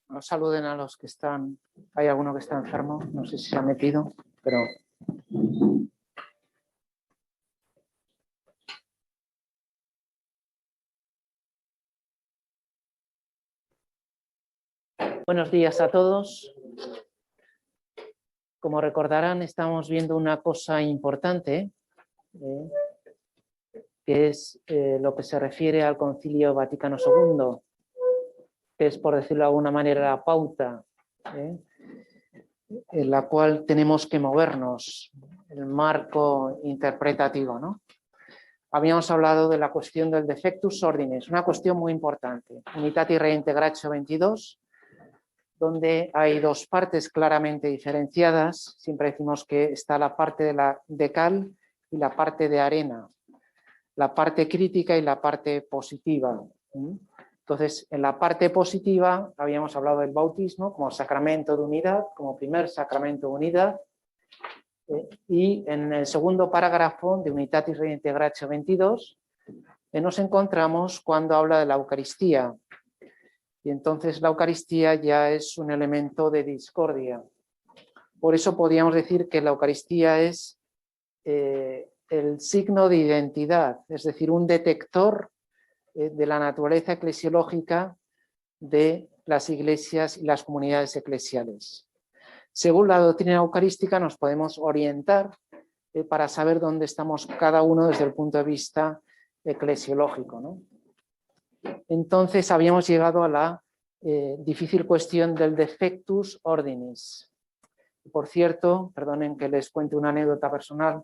No saluden a los que están. Hay alguno que está enfermo, no sé si se ha metido, pero. Buenos días a todos. Como recordarán, estamos viendo una cosa importante, que es lo que se refiere al Concilio Vaticano II, que es, por decirlo de alguna manera, la pauta en la cual tenemos que movernos, el marco interpretativo, ¿no? Habíamos hablado de la cuestión del defectus ordinis, una cuestión muy importante, Unitatis Reintegratio 22, donde hay dos partes claramente diferenciadas. Siempre decimos que está la parte de cal y la parte de arena, la parte crítica y la parte positiva. Entonces, en la parte positiva habíamos hablado del bautismo como sacramento de unidad, como primer sacramento de unidad, y en el segundo parágrafo de Unitatis Reintegratio 22 nos encontramos cuando habla de la Eucaristía. Y entonces la Eucaristía ya es un elemento de discordia. Por eso podríamos decir que la Eucaristía es el signo de identidad, es decir, un detector de la naturaleza eclesiológica de las iglesias y las comunidades eclesiales. Según la doctrina eucarística nos podemos orientar para saber dónde estamos cada uno desde el punto de vista eclesiológico, ¿no? Entonces habíamos llegado a la difícil cuestión del defectus ordinis. Por cierto, perdonen que les cuente una anécdota personal,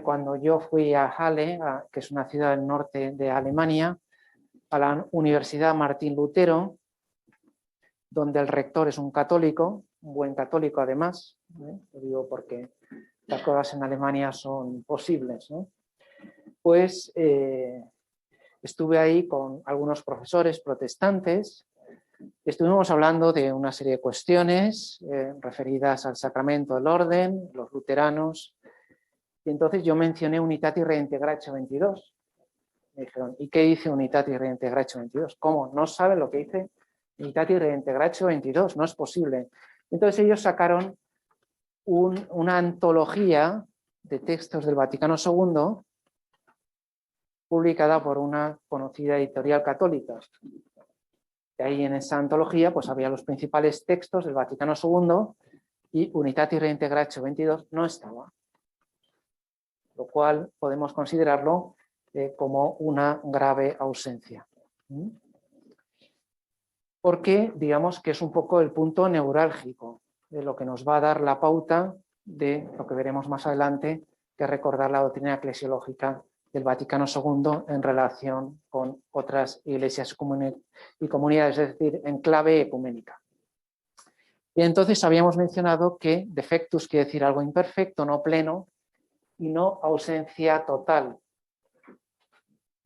cuando yo fui a Halle, que es una ciudad del norte de Alemania, a la Universidad Martín Lutero, donde el rector es un católico, un buen católico además, lo digo porque las cosas en Alemania son posibles, ¿no? Pues estuve ahí con algunos profesores protestantes, estuvimos hablando de una serie de cuestiones referidas al sacramento del orden, los luteranos, y entonces yo mencioné Unitatis Reintegratio 22. Me dijeron, ¿y qué dice Unitatis Reintegratio 22? ¿Cómo? ¿No saben lo que dice Unitatis Reintegratio 22? No es posible. Entonces ellos sacaron una antología de textos del Vaticano II publicada por una conocida editorial católica. Y ahí en esa antología pues había los principales textos del Vaticano II y Unitatis Reintegratio 22 no estaba, lo cual podemos considerarlo como una grave ausencia. Porque digamos que es un poco el punto neurálgico de lo que nos va a dar la pauta de lo que veremos más adelante, que es recordar la doctrina eclesiológica del Vaticano II en relación con otras iglesias y comunidades, es decir, en clave ecuménica. Y entonces habíamos mencionado que defectus quiere decir algo imperfecto, no pleno, y no ausencia total.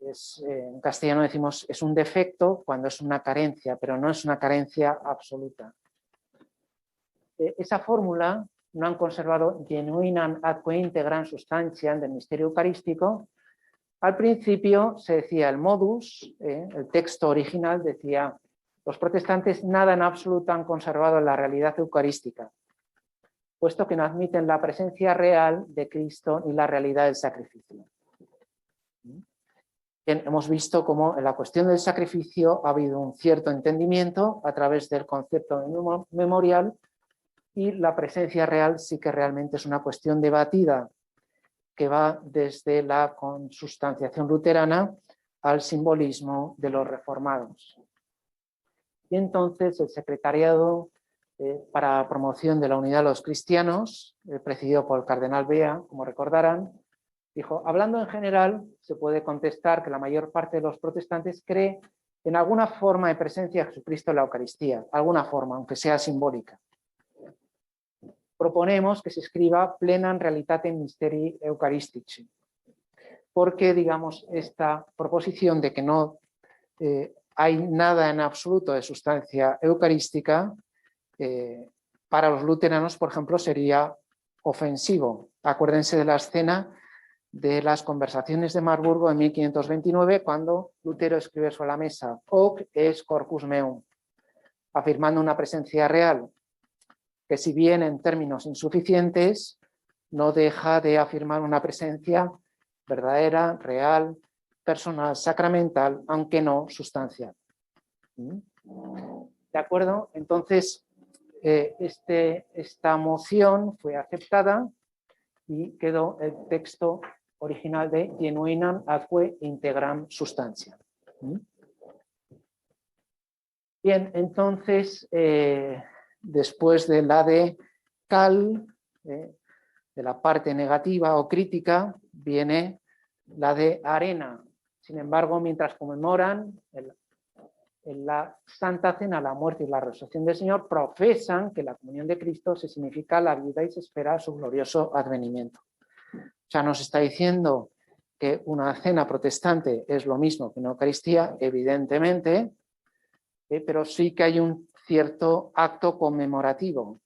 En castellano decimos es un defecto cuando es una carencia, pero no es una carencia absoluta. Esa fórmula no han conservado genuinam atque integram substantiam del misterio eucarístico. Al principio se decía el modus, el texto original decía, los protestantes nada en absoluto han conservado la realidad eucarística, puesto que no admiten la presencia real de Cristo ni la realidad del sacrificio. Bien, hemos visto cómo en la cuestión del sacrificio ha habido un cierto entendimiento a través del concepto de memorial, y la presencia real sí que realmente es una cuestión debatida, que va desde la consustanciación luterana al simbolismo de los reformados. Y entonces el Secretariado para Promoción de la Unidad de los Cristianos, presidido por el cardenal Bea, como recordarán, dijo, hablando en general, se puede contestar que la mayor parte de los protestantes cree en alguna forma de presencia de Jesucristo en la Eucaristía, alguna forma, aunque sea simbólica. Proponemos que se escriba plenam realitatem mysterii eucharistici, porque, digamos, esta proposición de que no hay nada en absoluto de sustancia eucarística, para los luteranos, por ejemplo, sería ofensivo. Acuérdense de la escena de las conversaciones de Marburgo en 1529, cuando Lutero escribe sobre la mesa, hoc es corpus meum. afirmando una presencia real, que si bien en términos insuficientes, no deja de afirmar una presencia verdadera, real, personal, sacramental, aunque no sustancial. ¿De acuerdo? Entonces, esta moción fue aceptada y quedó el texto original de Genuinam Atque Integram Substantia. Bien, entonces, después de la de cal, de la parte negativa o crítica, viene la de arena. Sin embargo, mientras conmemoran en la Santa Cena la muerte y la resurrección del Señor, profesan que la comunión de Cristo se significa la vida y se espera su glorioso advenimiento. O sea, nos está diciendo que una cena protestante es lo mismo que una Eucaristía, evidentemente, pero sí que hay un cierto acto conmemorativo.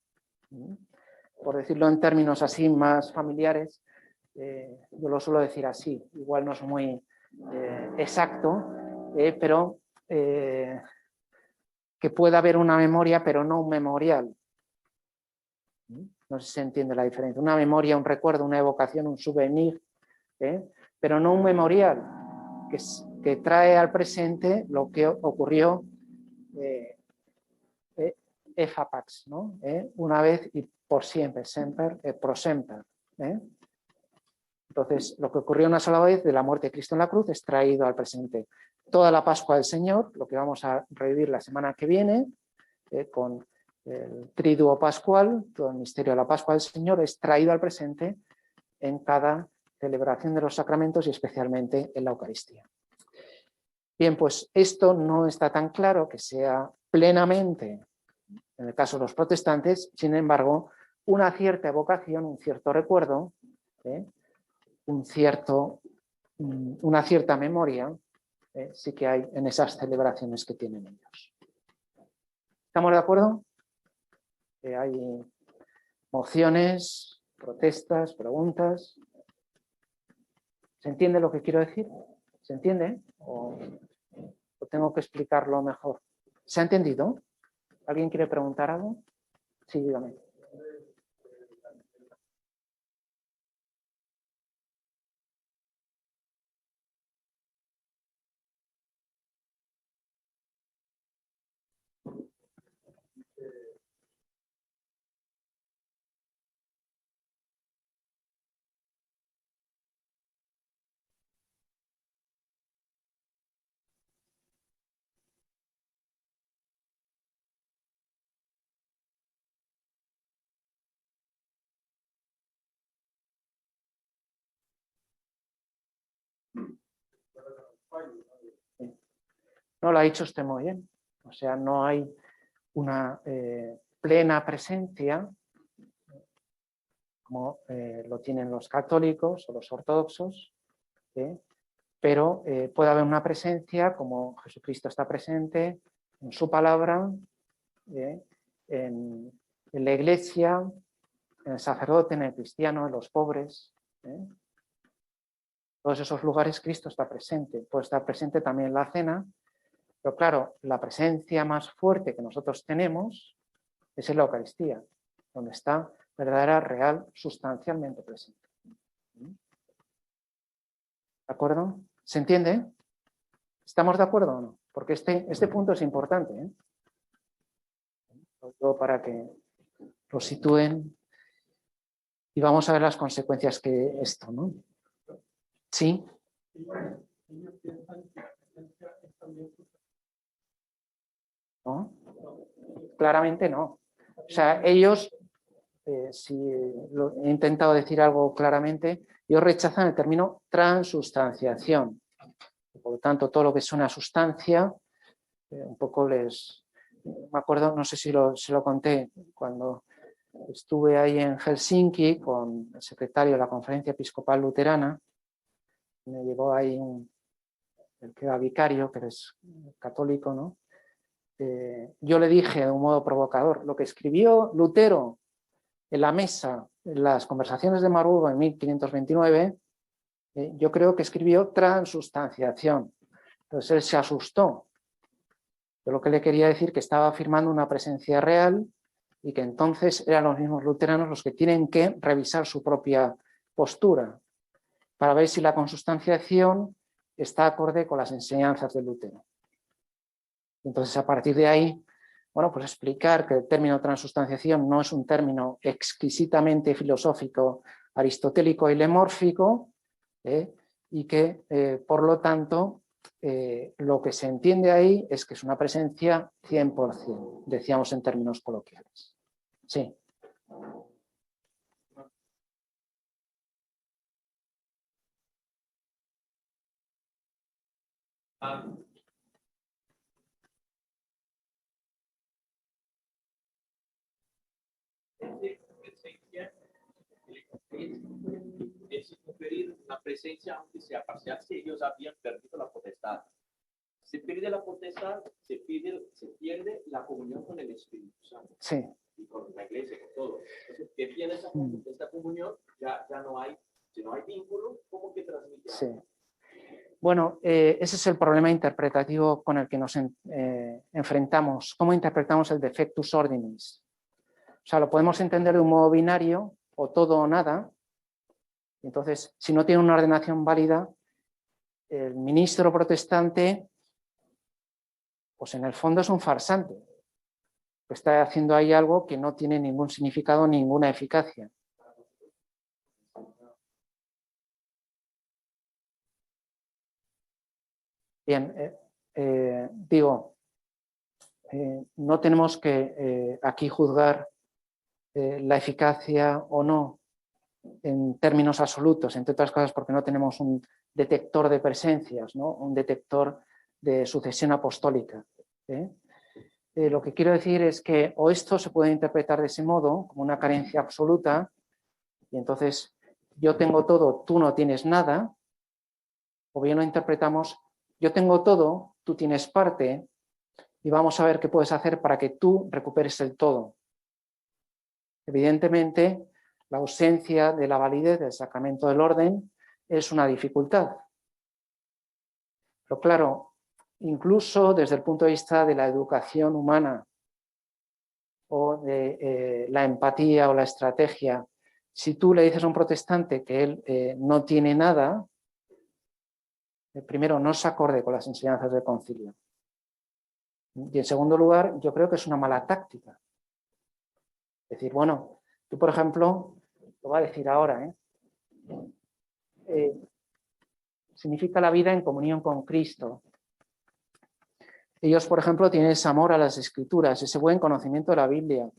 Por decirlo en términos así más familiares, yo lo suelo decir así, igual no es muy exacto, pero que pueda haber una memoria, pero no un memorial. No sé si se entiende la diferencia. Una memoria, un recuerdo, una evocación, un souvenir, pero no un memorial que trae al presente lo que ocurrió efapax, ¿no? Una vez y por siempre, semper et pro semper. Entonces, lo que ocurrió una sola vez de la muerte de Cristo en la cruz es traído al presente. Toda la Pascua del Señor, lo que vamos a revivir la semana que viene, con el triduo pascual, todo el misterio de la Pascua del Señor, es traído al presente en cada celebración de los sacramentos y especialmente en la Eucaristía. Bien, pues esto no está tan claro que sea plenamente, en el caso de los protestantes, sin embargo, una cierta evocación, un cierto recuerdo, una cierta memoria, sí que hay en esas celebraciones que tienen ellos. ¿Estamos de acuerdo? Hay mociones, protestas, preguntas. ¿Se entiende lo que quiero decir? ¿Se entiende? ¿O tengo que explicarlo mejor? ¿Se ha entendido? ¿Alguien quiere preguntar algo? Sí, dígame. No, lo ha dicho usted muy bien. O sea, no hay una plena presencia como lo tienen los católicos o los ortodoxos, pero puede haber una presencia como Jesucristo está presente en su palabra, en la iglesia, en el sacerdote, en el cristiano, en los pobres. Todos esos lugares Cristo está presente. Puede estar presente también en la cena, pero claro, la presencia más fuerte que nosotros tenemos es en la Eucaristía, donde está verdadera, real, sustancialmente presente. ¿De acuerdo? ¿Se entiende? ¿Estamos de acuerdo o no? Porque este punto es importante, todo para que lo sitúen y vamos a ver las consecuencias que esto, ¿no? ¿Sí? ¿No? Claramente no. O sea, ellos, si he intentado decir algo claramente, ellos rechazan el término transustanciación. Por lo tanto, todo lo que es una sustancia, un poco les... Me acuerdo, no sé si se lo conté, cuando estuve ahí en Helsinki con el secretario de la Conferencia Episcopal Luterana, me llevó ahí el que era vicario, que es católico, ¿no? Yo le dije de un modo provocador, lo que escribió Lutero en la mesa, en las conversaciones de Marburgo en 1529, yo creo que escribió transustanciación. Entonces él se asustó Yo lo que le quería decir que estaba afirmando una presencia real y que entonces eran los mismos luteranos los que tienen que revisar su propia postura para ver si la consustanciación está acorde con las enseñanzas de Lutero. Entonces, a partir de ahí, bueno, pues explicar que el término transustanciación no es un término exquisitamente filosófico, aristotélico y lemórfico, y que, por lo tanto, lo que se entiende ahí es que es una presencia 100%, decíamos en términos coloquiales. Sí. Es conferir una presencia, aunque sea parcial, si ellos habían perdido la potestad. Se pierde la potestad, se pierde la comunión con el Espíritu Santo. Sí. Y con la iglesia, con todo. Entonces, que pierde esta comunión, ya no hay, si no hay vínculo, ¿cómo que transmite? Sí. Bueno, ese es el problema interpretativo con el que nos enfrentamos. ¿Cómo interpretamos el defectus ordinis? O sea, lo podemos entender de un modo binario, o todo o nada. Entonces, si no tiene una ordenación válida, el ministro protestante, pues en el fondo es un farsante. Está haciendo ahí algo que no tiene ningún significado, ninguna eficacia. Bien, digo, no tenemos que aquí juzgar la eficacia o no en términos absolutos, entre otras cosas porque no tenemos un detector de presencias, ¿no? Un detector de sucesión apostólica. Lo que quiero decir es que o esto se puede interpretar de ese modo, como una carencia absoluta, y entonces yo tengo todo, tú no tienes nada, o bien lo interpretamos, yo tengo todo, tú tienes parte, y vamos a ver qué puedes hacer para que tú recuperes el todo. Evidentemente, la ausencia de la validez del sacramento del orden es una dificultad. Pero claro, incluso desde el punto de vista de la educación humana o de la empatía o la estrategia, si tú le dices a un protestante que él no tiene nada, primero no se acorde con las enseñanzas del concilio. Y en segundo lugar, yo creo que es una mala táctica. Es decir, bueno, tú por ejemplo, lo voy a decir ahora, significa la vida en comunión con Cristo. Ellos, por ejemplo, tienen ese amor a las Escrituras, ese buen conocimiento de la Biblia.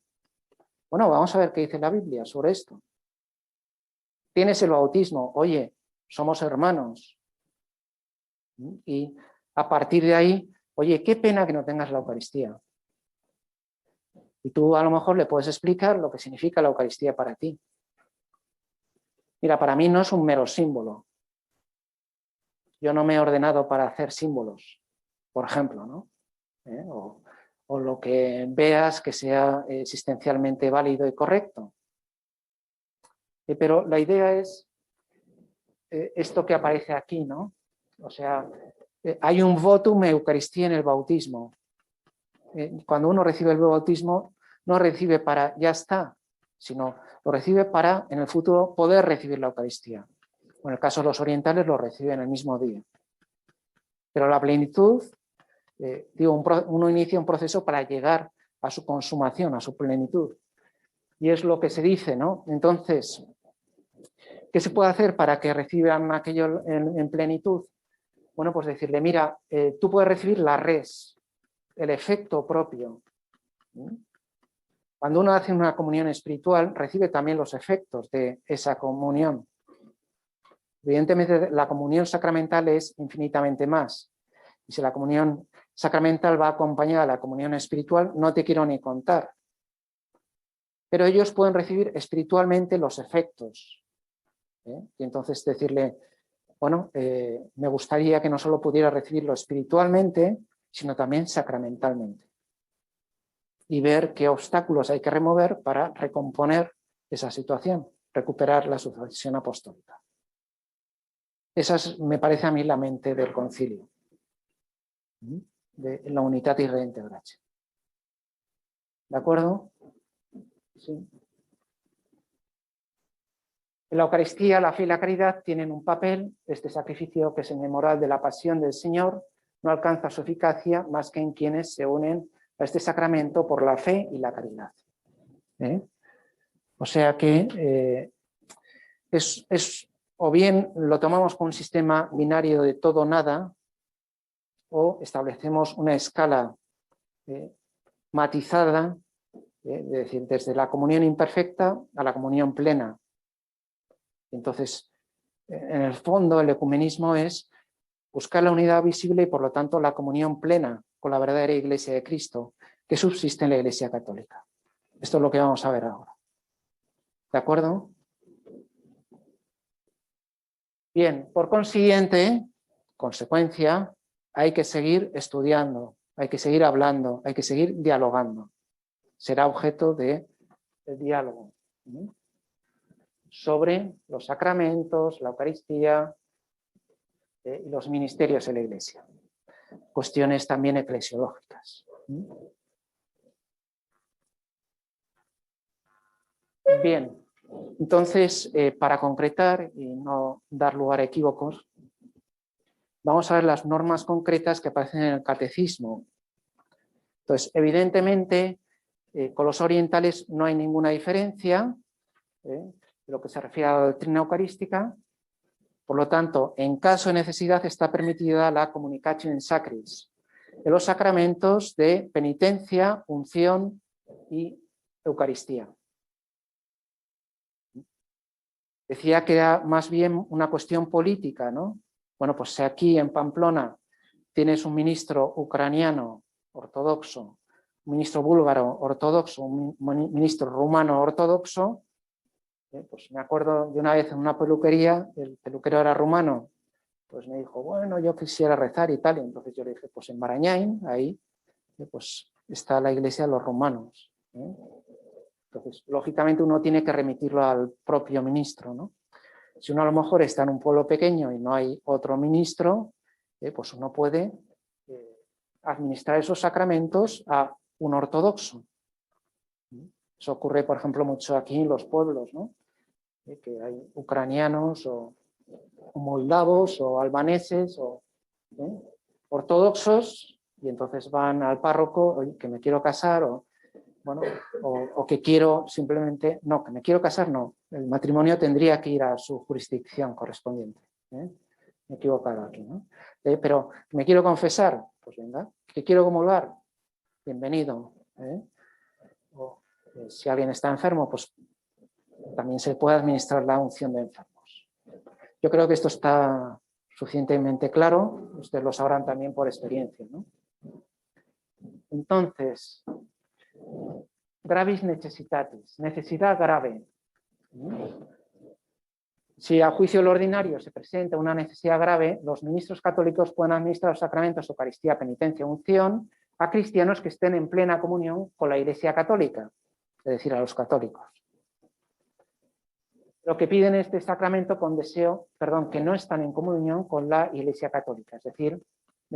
Bueno, vamos a ver qué dice la Biblia sobre esto. Tienes el bautismo, oye, somos hermanos. Y a partir de ahí, oye, qué pena que no tengas la Eucaristía. Y tú a lo mejor le puedes explicar lo que significa la Eucaristía para ti. Mira, para mí no es un mero símbolo. Yo no me he ordenado para hacer símbolos, por ejemplo, ¿no? O lo que veas que sea existencialmente válido y correcto. Pero la idea es esto que aparece aquí, ¿no? O sea, hay un votum Eucaristía en el bautismo. Cuando uno recibe el bautismo, no recibe para ya está, sino lo recibe para en el futuro poder recibir la Eucaristía. En el caso de los orientales lo reciben el mismo día. Pero la plenitud, uno inicia un proceso para llegar a su consumación, a su plenitud. Y es lo que se dice, ¿no? Entonces, ¿qué se puede hacer para que reciban aquello en plenitud? Bueno, pues decirle, mira, tú puedes recibir la res, el efecto propio. Cuando uno hace una comunión espiritual, recibe también los efectos de esa comunión. Evidentemente, la comunión sacramental es infinitamente más. Y si la comunión sacramental va acompañada de la comunión espiritual, no te quiero ni contar. Pero ellos pueden recibir espiritualmente los efectos. Y entonces decirle, bueno, me gustaría que no solo pudiera recibirlo espiritualmente, sino también sacramentalmente. Y ver qué obstáculos hay que remover para recomponer esa situación, recuperar la sucesión apostólica. Esa es, me parece a mí, la mente del concilio. de la Unitatis Reintegratio. ¿De acuerdo? Sí. En la Eucaristía, la fe y la caridad tienen un papel. Este sacrificio, que es el memorial de la pasión del Señor, no alcanza su eficacia más que en quienes se unen a este sacramento por la fe y la caridad. O sea que o bien lo tomamos como un sistema binario de todo o nada, o establecemos una escala matizada, es decir, desde la comunión imperfecta a la comunión plena. Entonces, en el fondo, el ecumenismo es buscar la unidad visible y, por lo tanto, la comunión plena con la verdadera Iglesia de Cristo que subsiste en la Iglesia Católica. Esto es lo que vamos a ver ahora. ¿De acuerdo? Bien, por consiguiente, consecuencia, hay que seguir estudiando, hay que seguir hablando, hay que seguir dialogando. Será objeto de diálogo sobre los sacramentos, la Eucaristía y los ministerios de la Iglesia. Cuestiones también eclesiológicas. Bien, entonces, para concretar y no dar lugar a equívocos, vamos a ver las normas concretas que aparecen en el catecismo. Entonces, evidentemente, con los orientales no hay ninguna diferencia de lo que se refiere a la doctrina eucarística. Por lo tanto, en caso de necesidad está permitida la communicatio in sacris de los sacramentos de penitencia, unción y Eucaristía. Decía que era más bien una cuestión política, ¿no? Bueno, pues si aquí en Pamplona tienes un ministro ucraniano ortodoxo, un ministro búlgaro ortodoxo, un ministro rumano ortodoxo, pues me acuerdo de una vez en una peluquería, el peluquero era rumano, pues me dijo, bueno, yo quisiera rezar y tal, y entonces yo le dije, pues en Marañáin, ahí, pues está la iglesia de los rumanos. Entonces, lógicamente uno tiene que remitirlo al propio ministro, ¿no? Si uno a lo mejor está en un pueblo pequeño y no hay otro ministro, pues uno puede administrar esos sacramentos a un ortodoxo. Eso ocurre, por ejemplo, mucho aquí en los pueblos, ¿no? Que hay ucranianos o moldavos o albaneses o ortodoxos, y entonces van al párroco, oye, que me quiero casar, o bueno, o que quiero simplemente, no, que me quiero casar, no, el matrimonio tendría que ir a su jurisdicción correspondiente. Me he equivocado aquí, ¿no? Pero me quiero confesar, pues venga, que quiero comulgar, bienvenido. O si alguien está enfermo, pues también se puede administrar la unción de enfermos. Yo creo que esto está suficientemente claro, ustedes lo sabrán también por experiencia, ¿no? Entonces, gravis necessitatis, necesidad grave. Si a juicio del ordinario se presenta una necesidad grave, los ministros católicos pueden administrar los sacramentos, Eucaristía, penitencia, unción, a cristianos que estén en plena comunión con la Iglesia Católica, es decir, a los católicos. Lo que piden este sacramento con deseo, perdón, que no están en comunión con la Iglesia Católica, es decir,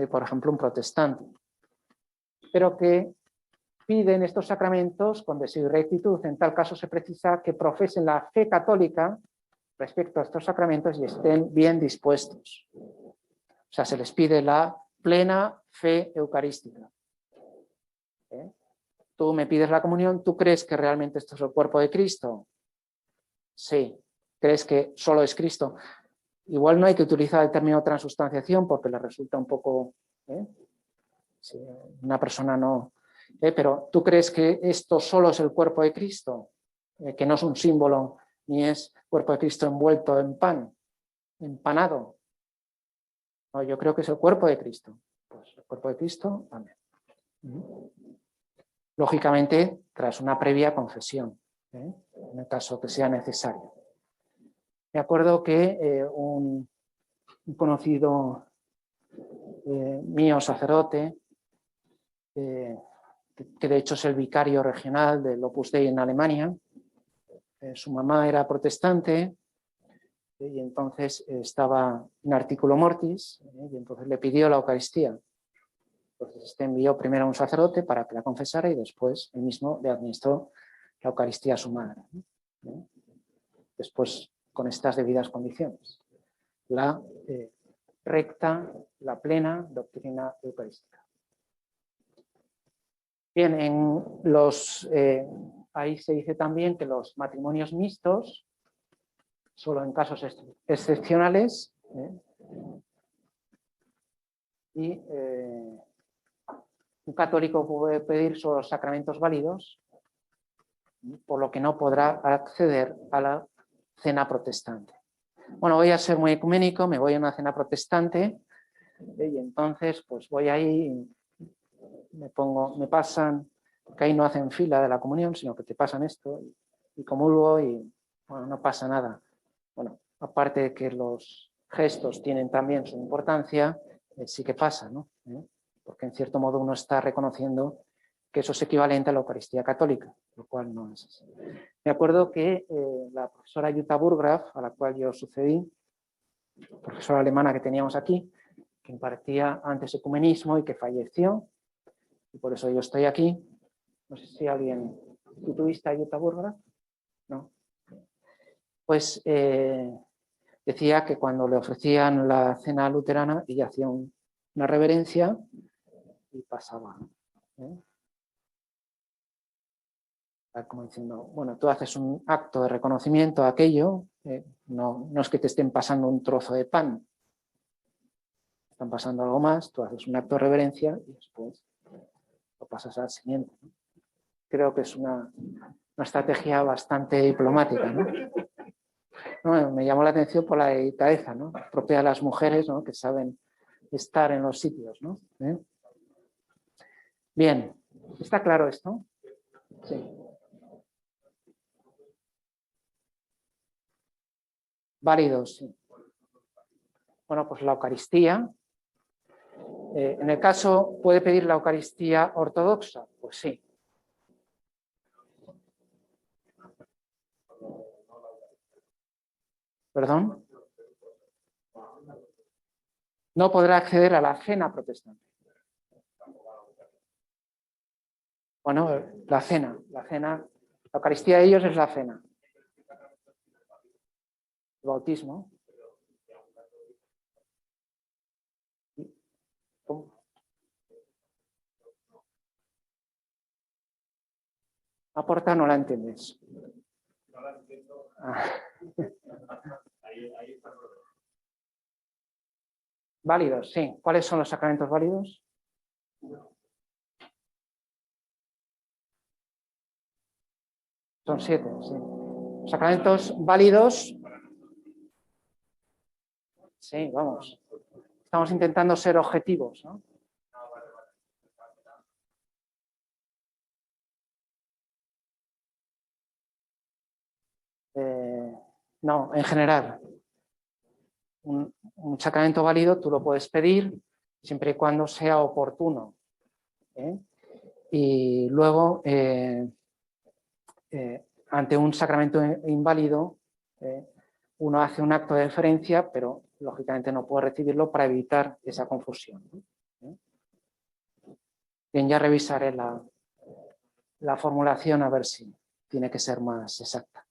por ejemplo, un protestante, pero que piden estos sacramentos con deseo y rectitud. En tal caso se precisa que profesen la fe católica respecto a estos sacramentos y estén bien dispuestos. O sea, se les pide la plena fe eucarística. Tú me pides la comunión, ¿tú crees que realmente esto es el cuerpo de Cristo? Sí. ¿Crees que solo es Cristo? Igual no hay que utilizar el término transustanciación porque le resulta un poco... Si una persona no... pero ¿tú crees que esto solo es el cuerpo de Cristo? Que no es un símbolo ni es cuerpo de Cristo envuelto en pan, empanado. No, yo creo que es el cuerpo de Cristo. Pues el cuerpo de Cristo, amén. Lógicamente, tras una previa confesión, en el caso que sea necesario. Me acuerdo que un conocido mío, sacerdote, que de hecho es el vicario regional del Opus Dei en Alemania, su mamá era protestante y entonces estaba en articulo mortis y entonces le pidió la Eucaristía. Entonces, este envió primero a un sacerdote para que la confesara y después él mismo le administró la Eucaristía a su madre, ¿no? Después, con estas debidas condiciones. La recta, la plena doctrina eucarística. Bien, ahí se dice también que los matrimonios mixtos, solo en casos excepcionales, y un católico puede pedir solo los sacramentos válidos, por lo que no podrá acceder a la cena protestante. Bueno, voy a ser muy ecuménico, me voy a una cena protestante y entonces pues voy ahí, me pasan, porque ahí no hacen fila de la comunión, sino que te pasan esto y comulgo y bueno, no pasa nada. Bueno, aparte de que los gestos tienen también su importancia, sí que pasa, ¿no? Porque en cierto modo uno está reconociendo que eso es equivalente a la Eucaristía católica, lo cual no es así. Me acuerdo que la profesora Jutta Burgraf, a la cual yo sucedí, profesora alemana que teníamos aquí, que impartía antes ecumenismo y que falleció, y por eso yo estoy aquí. No sé si alguien... ¿Tú tuviste a Jutta Burgraf? No. Pues decía que cuando le ofrecían la cena luterana, ella hacía una reverencia y pasaba, ¿no? Como diciendo, bueno, tú haces un acto de reconocimiento a aquello, no es que te estén pasando un trozo de pan, están pasando algo más, tú haces un acto de reverencia y después lo pasas al siguiente, ¿no? Creo que es una estrategia bastante diplomática, ¿no? No, me llamó la atención por la delicadeza, ¿no? Propia de las mujeres, ¿no? Que saben estar en los sitios, ¿no? Bien, ¿está claro esto? Sí. Válidos, sí. Bueno, pues la Eucaristía. En el caso, ¿puede pedir la Eucaristía ortodoxa? Pues sí. ¿Perdón? No podrá acceder a la cena protestante. Bueno, la cena, la Eucaristía de ellos es la cena. El bautismo. ¿Cómo? Aporta, no la entiendes. No la entiendo. Válidos, sí. ¿Cuáles son los sacramentos válidos? Son 7, sí. Sacramentos válidos. Sí, vamos. Estamos intentando ser objetivos, ¿no? No, en general. Un sacramento válido tú lo puedes pedir siempre y cuando sea oportuno. Y luego, ante un sacramento inválido, uno hace un acto de deferencia, pero lógicamente no puede recibirlo para evitar esa confusión. Bien, ya revisaré la formulación a ver si tiene que ser más exacta.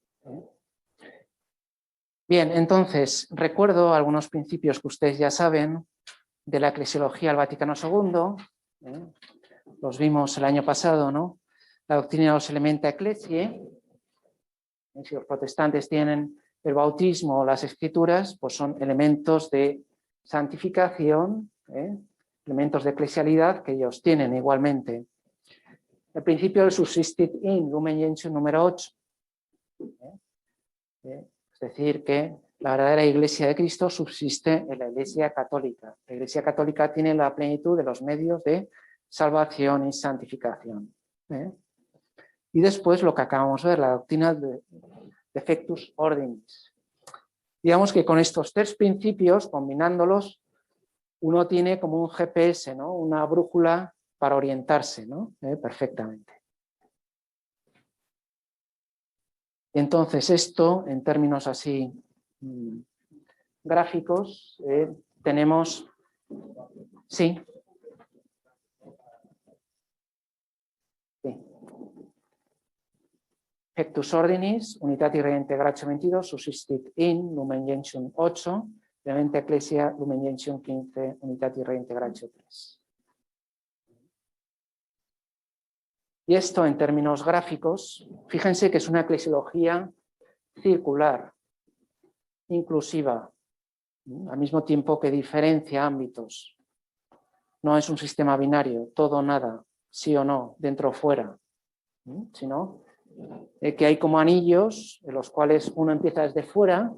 Bien, entonces, recuerdo algunos principios que ustedes ya saben de la eclesiología del Vaticano II, los vimos el año pasado, ¿no? La doctrina de los elementa ecclesiae. Si los protestantes tienen el bautismo o las escrituras, pues son elementos de santificación, elementos de eclesialidad que ellos tienen igualmente. El principio del subsistit in lumen gentium número 8. Es decir, que la verdadera Iglesia de Cristo subsiste en la Iglesia católica. La Iglesia católica tiene la plenitud de los medios de salvación y santificación. Y después lo que acabamos de ver, la doctrina de defectus ordinis. Digamos que con estos 3 principios, combinándolos, uno tiene como un GPS, ¿no? Una brújula para orientarse, ¿no? Perfectamente. Y entonces esto, en términos así gráficos, tenemos... Sí. Fectus ordinis, unitatis reintegratio 22, subsistit in Lumen Gentium 8, Elementa Ecclesia Lumen Gentium 15, unitatis reintegratio 3. Y esto en términos gráficos, fíjense que es una eclesiología circular, inclusiva, al mismo tiempo que diferencia ámbitos. No es un sistema binario, todo o nada, sí o no, dentro o fuera, sino que hay como anillos en los cuales uno empieza desde fuera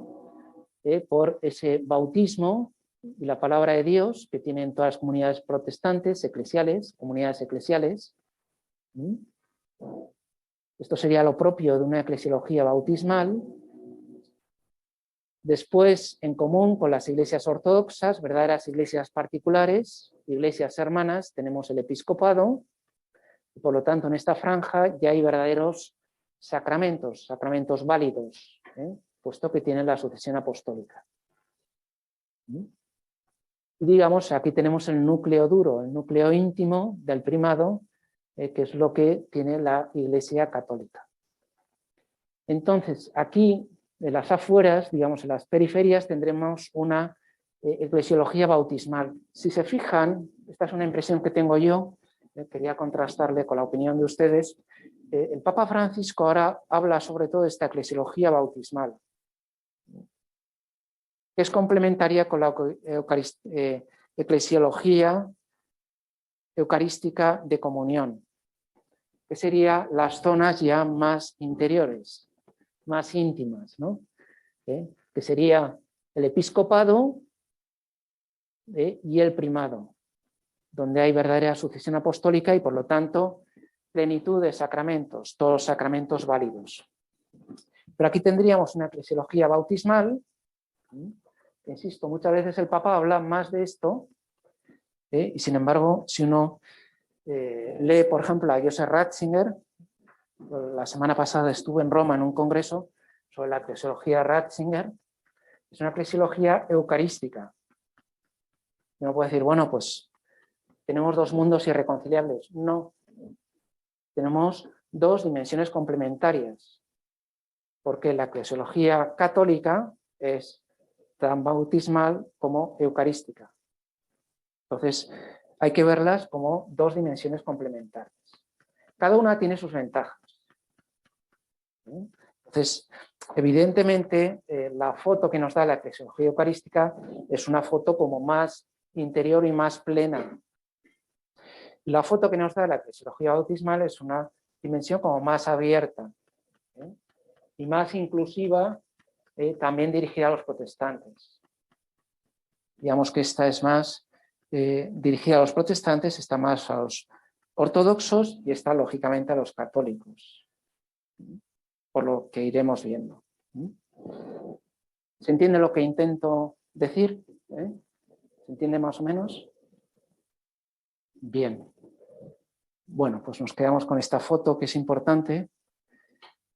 por ese bautismo y la palabra de Dios que tienen todas las comunidades protestantes, eclesiales, comunidades eclesiales. Esto sería lo propio de una eclesiología bautismal. Después, en común con las iglesias ortodoxas, verdaderas iglesias particulares, iglesias hermanas, tenemos el episcopado, y por lo tanto en esta franja ya hay verdaderos sacramentos, sacramentos válidos, puesto que tienen la sucesión apostólica. Y digamos, aquí tenemos el núcleo duro, el núcleo íntimo del primado, que es lo que tiene la Iglesia católica. Entonces, aquí, en las afueras, digamos, en las periferias, tendremos una eclesiología bautismal. Si se fijan, esta es una impresión que tengo yo, quería contrastarle con la opinión de ustedes. El Papa Francisco ahora habla sobre todo de esta eclesiología bautismal, que es complementaria con la eclesiología eucarística de comunión, que serían las zonas ya más interiores, más íntimas, ¿no? Que sería el episcopado y el primado, donde hay verdadera sucesión apostólica y por lo tanto plenitud de sacramentos, todos los sacramentos válidos. Pero aquí tendríamos una eclesiología bautismal, que, insisto, muchas veces el Papa habla más de esto, y sin embargo, si uno lee, por ejemplo, a Joseph Ratzinger, la semana pasada estuve en Roma en un congreso sobre la eclesiología Ratzinger, es una eclesiología eucarística. Uno puede decir, bueno, pues tenemos dos mundos irreconciliables. No, tenemos dos dimensiones complementarias, porque la eclesiología católica es tan bautismal como eucarística. Entonces, hay que verlas como dos dimensiones complementarias. Cada una tiene sus ventajas. Entonces, evidentemente, la foto que nos da la eclesiología eucarística es una foto como más interior y más plena. La foto que nos da la eclesiología bautismal es una dimensión como más abierta y más inclusiva, también dirigida a los protestantes. Digamos que esta es más dirigida a los protestantes, está más a los ortodoxos y está lógicamente a los católicos, por lo que iremos viendo. ¿Se entiende lo que intento decir? ¿Se entiende más o menos? Bien. Bueno, pues nos quedamos con esta foto que es importante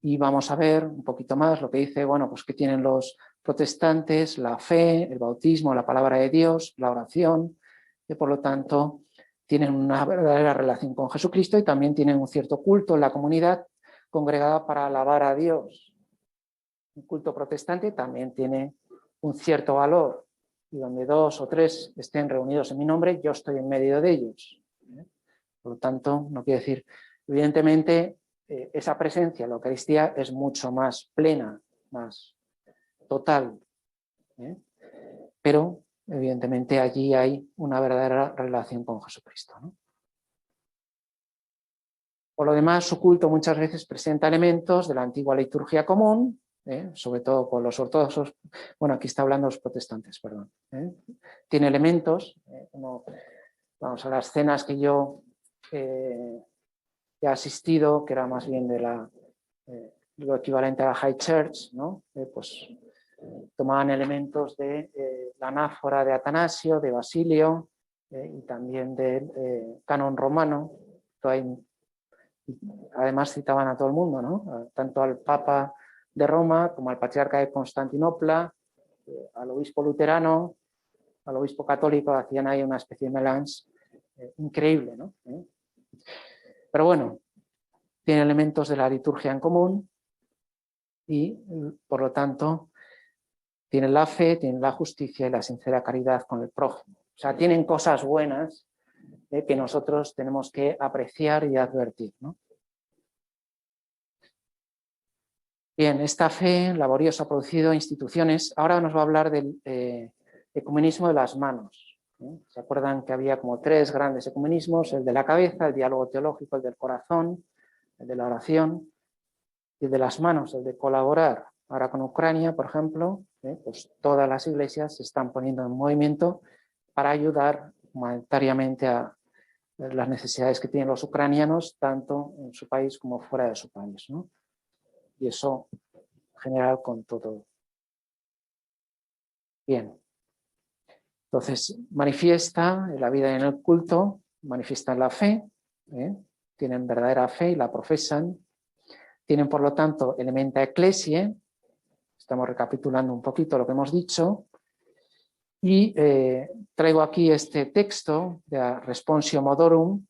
y vamos a ver un poquito más lo que dice, bueno, pues que tienen los protestantes, la fe, el bautismo, la palabra de Dios, la oración, que por lo tanto tienen una verdadera relación con Jesucristo y también tienen un cierto culto en la comunidad congregada para alabar a Dios. Un culto protestante también tiene un cierto valor y donde dos o tres estén reunidos en mi nombre, yo estoy en medio de ellos. Por lo tanto, no quiere decir, evidentemente, esa presencia en la Eucaristía es mucho más plena, más total, pero evidentemente allí hay una verdadera relación con Jesucristo, ¿no? Por lo demás, su culto muchas veces presenta elementos de la antigua liturgia común, sobre todo con los ortodoxos, bueno, aquí está hablando los protestantes, perdón. Tiene elementos, vamos a las cenas que yo he asistido, que era más bien de lo equivalente a la High Church, ¿no? Pues tomaban elementos de la anáfora de Atanasio, de Basilio, y también del canon romano. Además citaban a todo el mundo, ¿no? Tanto al Papa de Roma como al Patriarca de Constantinopla, al obispo luterano, al obispo católico, hacían ahí una especie de melange increíble, ¿no? Pero bueno, tiene elementos de la liturgia en común y, por lo tanto, tienen la fe, tienen la justicia y la sincera caridad con el prójimo. O sea, tienen cosas buenas que nosotros tenemos que apreciar y advertir, ¿no? Bien, esta fe laboriosa ha producido instituciones. Ahora nos va a hablar del ecumenismo de las manos. ¿Se acuerdan que había como 3 grandes ecumenismos? El de la cabeza, el diálogo teológico, el del corazón, el de la oración, y el de las manos, el de colaborar. Ahora con Ucrania, por ejemplo, pues todas las iglesias se están poniendo en movimiento para ayudar humanitariamente a las necesidades que tienen los ucranianos, tanto en su país como fuera de su país, ¿no? Y eso en general con todo. Bien. Entonces, manifiesta en la vida y en el culto, manifiestan la fe, tienen verdadera fe y la profesan, tienen por lo tanto elementa ecclesie, estamos recapitulando un poquito lo que hemos dicho, y traigo aquí este texto de Responsio Modorum.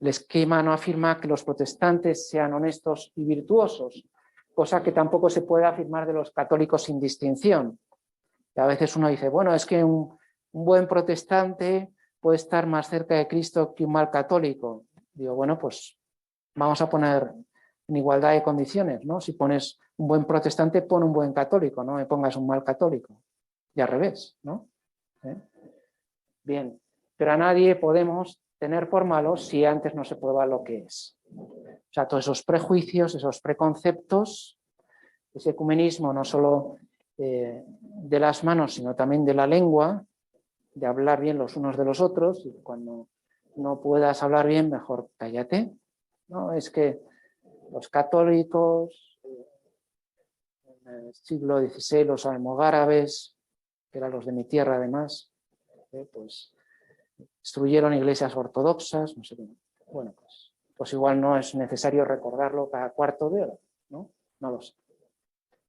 El esquema no afirma que los protestantes sean honestos y virtuosos, cosa que tampoco se puede afirmar de los católicos sin distinción. Y a veces uno dice, bueno, es que un buen protestante puede estar más cerca de Cristo que un mal católico. Digo, bueno, pues vamos a poner en igualdad de condiciones, ¿no? Si pones un buen protestante, pon un buen católico, no me pongas un mal católico. Y al revés, ¿no? Bien, pero a nadie podemos tener por malo si antes no se prueba lo que es. O sea, todos esos prejuicios, esos preconceptos, ese ecumenismo no solo de las manos, sino también de la lengua, de hablar bien los unos de los otros, y cuando no puedas hablar bien, mejor cállate. No, es que los católicos, en el siglo XVI, los almogárabes, que eran los de mi tierra además, pues destruyeron iglesias ortodoxas, no sé qué. Bueno, pues igual no es necesario recordarlo cada cuarto de hora, ¿no? No lo sé.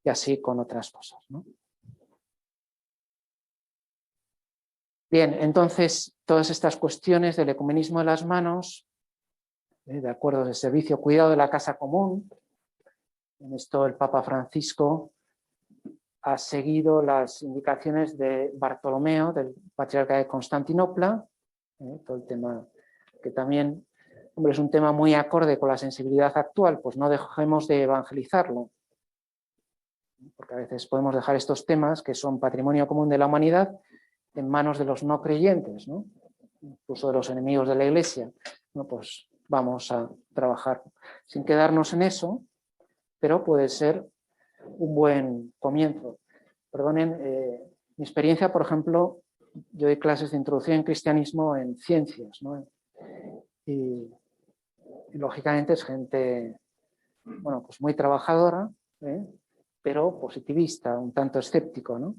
Y así con otras cosas, ¿no? Bien, entonces, todas estas cuestiones del ecumenismo de las manos, de acuerdos de servicio, cuidado de la casa común, en esto el Papa Francisco ha seguido las indicaciones de Bartolomeo, del patriarca de Constantinopla, todo el tema que también, hombre, es un tema muy acorde con la sensibilidad actual, pues no dejemos de evangelizarlo, porque a veces podemos dejar estos temas que son patrimonio común de la humanidad en manos de los no creyentes, ¿no? Incluso de los enemigos de la Iglesia. No, pues vamos a trabajar sin quedarnos en eso, pero puede ser un buen comienzo. Perdonen, mi experiencia, por ejemplo, yo doy clases de introducción en cristianismo en ciencias, ¿no? Y lógicamente es gente, bueno, pues muy trabajadora, pero positivista, un tanto escéptico, ¿no?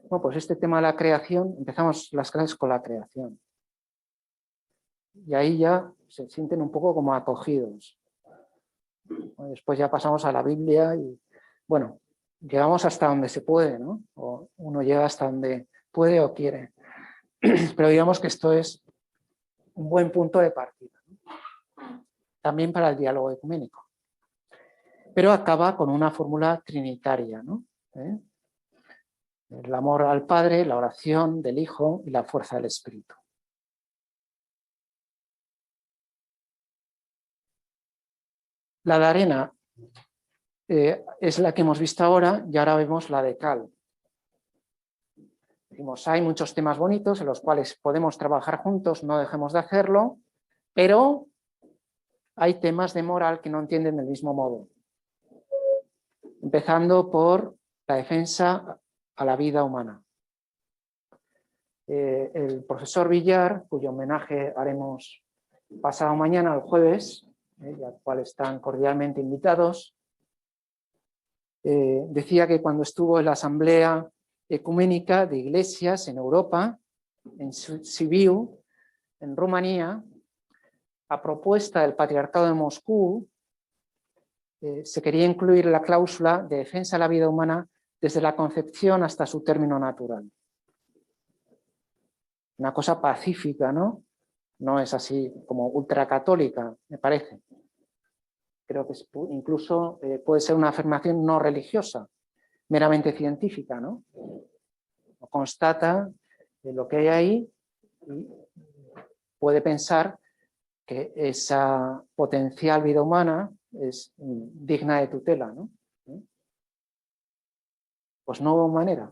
Bueno, pues este tema de la creación, empezamos las clases con la creación. Y ahí ya se sienten un poco como acogidos. Después ya pasamos a la Biblia y, bueno, llegamos hasta donde se puede, ¿no? O uno llega hasta donde puede o quiere. Pero digamos que esto es un buen punto de partida, ¿no? También para el diálogo ecuménico. Pero acaba con una fórmula trinitaria, ¿no? El amor al Padre, la oración del Hijo y la fuerza del Espíritu. La de arena es la que hemos visto ahora y ahora vemos la de cal. Decimos, hay muchos temas bonitos en los cuales podemos trabajar juntos, no dejemos de hacerlo, pero hay temas de moral que no entienden del mismo modo. Empezando por la defensa a la vida humana. El profesor Villar, cuyo homenaje haremos pasado mañana, el jueves, y al cual están cordialmente invitados, decía que cuando estuvo en la Asamblea Ecuménica de Iglesias en Europa, en Sibiu, en Rumanía, a propuesta del Patriarcado de Moscú, se quería incluir la cláusula de defensa de la vida humana desde la concepción hasta su término natural. Una cosa pacífica, ¿no? No es así como ultracatólica, me parece. creo que incluso puede ser una afirmación no religiosa, meramente científica, ¿no? Constata lo que hay ahí y puede pensar que esa potencial vida humana es digna de tutela, ¿no? Pues no hubo manera,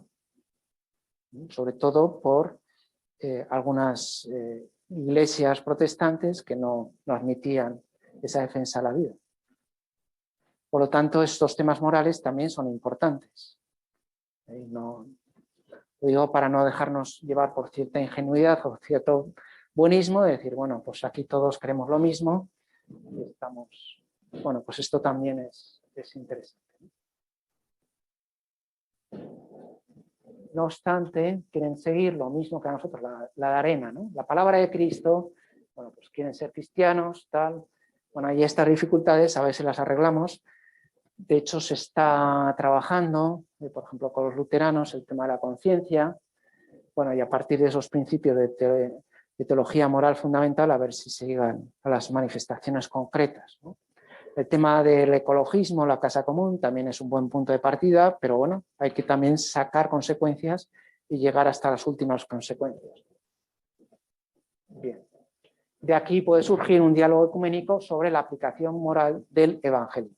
sobre todo por algunas iglesias protestantes que no admitían esa defensa a la vida. Por lo tanto, estos temas morales también son importantes. No, lo digo para no dejarnos llevar por cierta ingenuidad o cierto buenismo de decir, bueno, pues aquí todos creemos lo mismo y estamos... Bueno, pues esto también es interesante. No obstante, quieren seguir lo mismo que a nosotros, la arena, ¿no? La palabra de Cristo, bueno, pues quieren ser cristianos, tal. Bueno, hay estas dificultades, a ver si las arreglamos. De hecho, se está trabajando, por ejemplo, con los luteranos, el tema de la conciencia. Bueno, y a partir de esos principios de teología moral fundamental, a ver si se llegan a las manifestaciones concretas, ¿no? El tema del ecologismo, la casa común, también es un buen punto de partida, pero bueno, hay que también sacar consecuencias y llegar hasta las últimas consecuencias. Bien. De aquí puede surgir un diálogo ecuménico sobre la aplicación moral del Evangelio.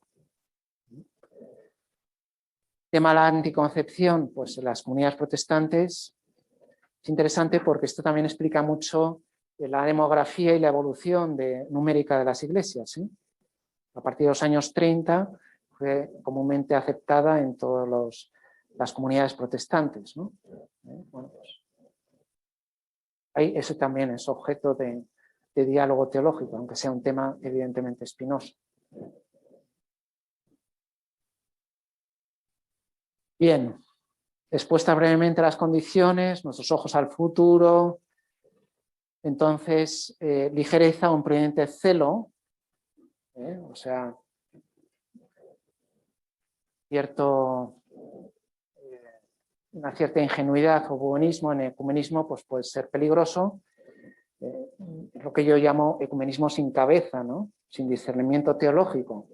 Tema de la anticoncepción, pues en las comunidades protestantes es interesante porque esto también explica mucho la demografía y la evolución numérica de las iglesias, ¿sí? A partir de los años 30 fue comúnmente aceptada en todas las comunidades protestantes, ¿no? Bueno, pues, ahí eso también es objeto de diálogo teológico, aunque sea un tema evidentemente espinoso. Bien, expuesta brevemente las condiciones, nuestros ojos al futuro, entonces ligereza, un prudente celo, o sea, una cierta ingenuidad o buenismo en el ecumenismo pues puede ser peligroso. Lo que yo llamo ecumenismo sin cabeza, ¿no? Sin discernimiento teológico,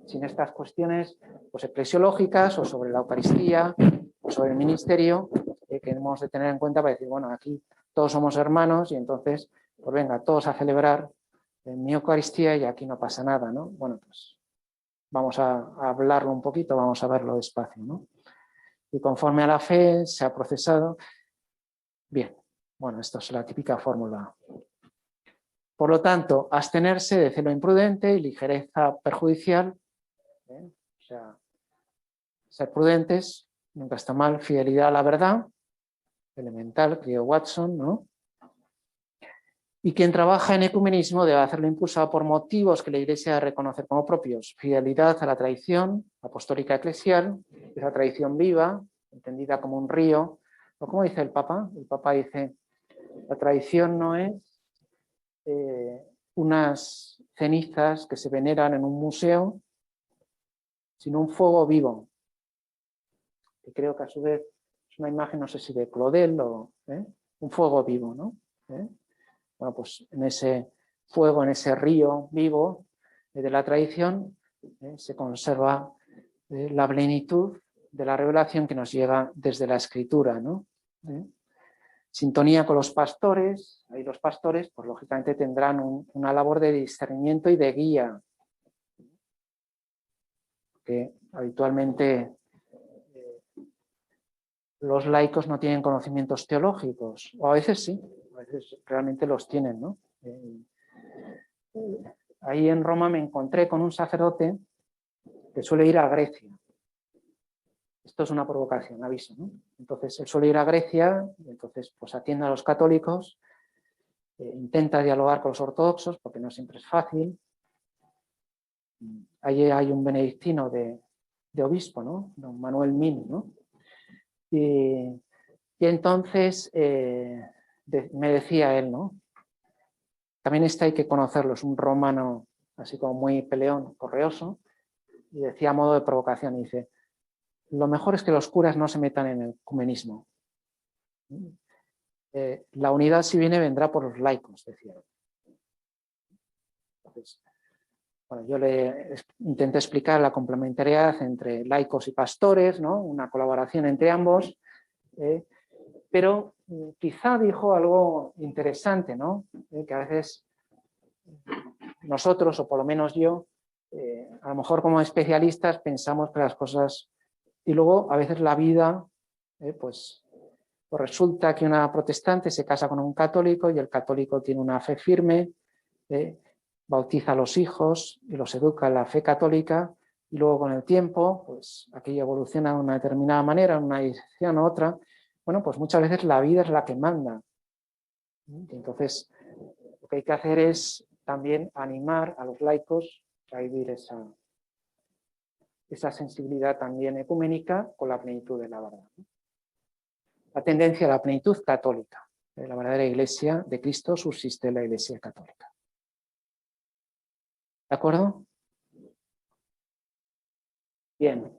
sin estas cuestiones pues, eclesiológicas o sobre la Eucaristía o sobre el ministerio que hemos de tener en cuenta para decir, bueno, aquí todos somos hermanos y entonces, pues venga, todos a celebrar mi Eucaristía y aquí no pasa nada, ¿no? Bueno, pues vamos a hablarlo un poquito, vamos a verlo despacio, ¿no? Y conforme a la fe se ha procesado. Bien, bueno, esto es la típica fórmula. Por lo tanto, abstenerse de celo imprudente y ligereza perjudicial, o sea, ser prudentes, nunca está mal, fidelidad a la verdad, elemental, creo Watson, ¿no? Y quien trabaja en ecumenismo debe hacerlo impulsado por motivos que la Iglesia debe reconocer como propios. Fidelidad a la tradición apostólica eclesial, esa tradición viva, entendida como un río. ¿O cómo dice el Papa? El Papa dice, la tradición no es unas cenizas que se veneran en un museo, sino un fuego vivo. Que creo que a su vez es una imagen, no sé si de Claudel o un fuego vivo, ¿no? Bueno, pues en ese fuego, en ese río vivo de la tradición, se conserva la plenitud de la revelación que nos llega desde la Escritura, ¿no? Sintonía con los pastores, ahí los pastores, pues lógicamente tendrán una labor de discernimiento y de guía, que habitualmente los laicos no tienen conocimientos teológicos, o a veces sí, a veces realmente los tienen, ¿no? Ahí en Roma me encontré con un sacerdote que suele ir a Grecia. Esto es una provocación, aviso, ¿no? Entonces él suele ir a Grecia, y entonces pues atiende a los católicos, intenta dialogar con los ortodoxos, porque no siempre es fácil. Allí hay un benedictino de obispo, ¿no? Don Manuel Min, ¿no? Y entonces me decía él, ¿no? También hay que conocerlo, es un romano así como muy peleón, correoso, y decía a modo de provocación, y dice, lo mejor es que los curas no se metan en el ecumenismo. La unidad si viene vendrá por los laicos, decía. Entonces, Bueno, yo le intenté explicar la complementariedad entre laicos y pastores, ¿no? Una colaboración entre ambos, pero quizá dijo algo interesante, ¿no? Que a veces nosotros, o por lo menos yo, a lo mejor como especialistas pensamos que las cosas, y luego a veces la vida, pues resulta que una protestante se casa con un católico y el católico tiene una fe firme, bautiza a los hijos y los educa en la fe católica, y luego con el tiempo, pues aquello evoluciona de una determinada manera, en una dirección u otra. Bueno, pues muchas veces la vida es la que manda. Entonces, lo que hay que hacer es también animar a los laicos a vivir esa sensibilidad también ecuménica con la plenitud de la verdad. La tendencia a la plenitud católica. La verdadera Iglesia de Cristo subsiste en la Iglesia católica. ¿De acuerdo? Bien.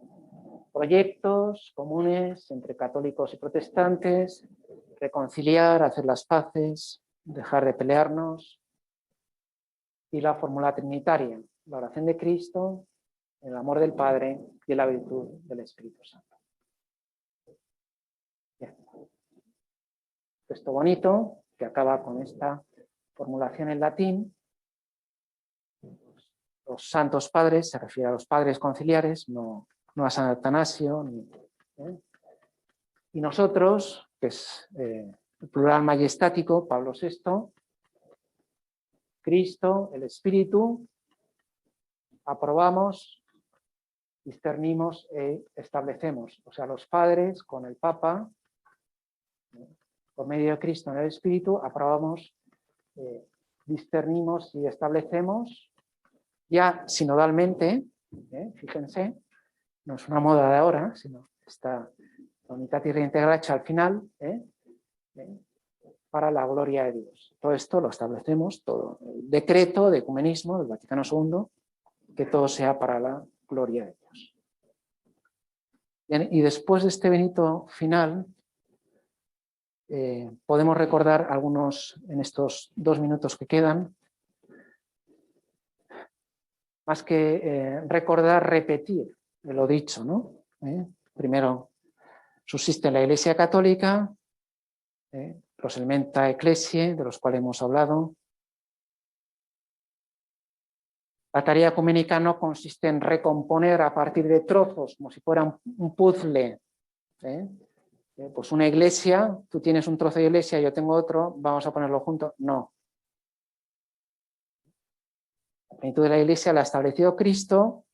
Proyectos comunes entre católicos y protestantes, reconciliar, hacer las paces, dejar de pelearnos, y la fórmula trinitaria, la oración de Cristo, el amor del Padre y la virtud del Espíritu Santo. Bien. Texto bonito que acaba con esta formulación en latín. Los santos padres, se refiere a los padres conciliares, no a San Atanasio. Y nosotros, que es el plural majestático, Pablo VI, Cristo, el Espíritu, aprobamos, discernimos e establecemos. O sea, los padres con el Papa, por medio de Cristo en el Espíritu, aprobamos, discernimos y establecemos ya sinodalmente, fíjense, no es una moda de ahora, sino está la Unitatis Reintegratio al final, para la gloria de Dios. Todo esto lo establecemos, todo el decreto de ecumenismo del Vaticano II, que todo sea para la gloria de Dios. Bien, y después de este benito final, podemos recordar algunos, en estos 2 minutos que quedan, más que recordar, repetir lo dicho, ¿no? Primero, subsiste en la Iglesia Católica, los elementa ecclesiae, de los cuales hemos hablado. La tarea ecuménica no consiste en recomponer a partir de trozos, como si fuera un puzzle. Pues una iglesia, tú tienes un trozo de iglesia, yo tengo otro, vamos a ponerlo juntos. No. La plenitud de la iglesia la ha establecido Cristo,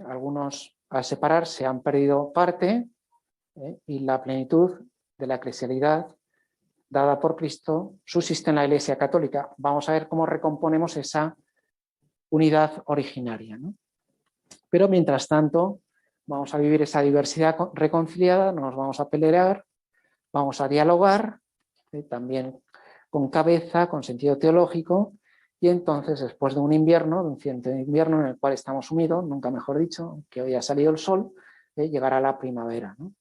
algunos al separarse han perdido parte, y la plenitud de la eclesialidad dada por Cristo subsiste en la Iglesia Católica. Vamos a ver cómo recomponemos esa unidad originaria, ¿no? Pero mientras tanto vamos a vivir esa diversidad reconciliada, no nos vamos a pelear, vamos a dialogar, también con cabeza, con sentido teológico, y entonces después de un invierno, de un cierto invierno en el cual estamos sumidos, nunca mejor dicho, que hoy ha salido el sol, llegará la primavera, ¿no?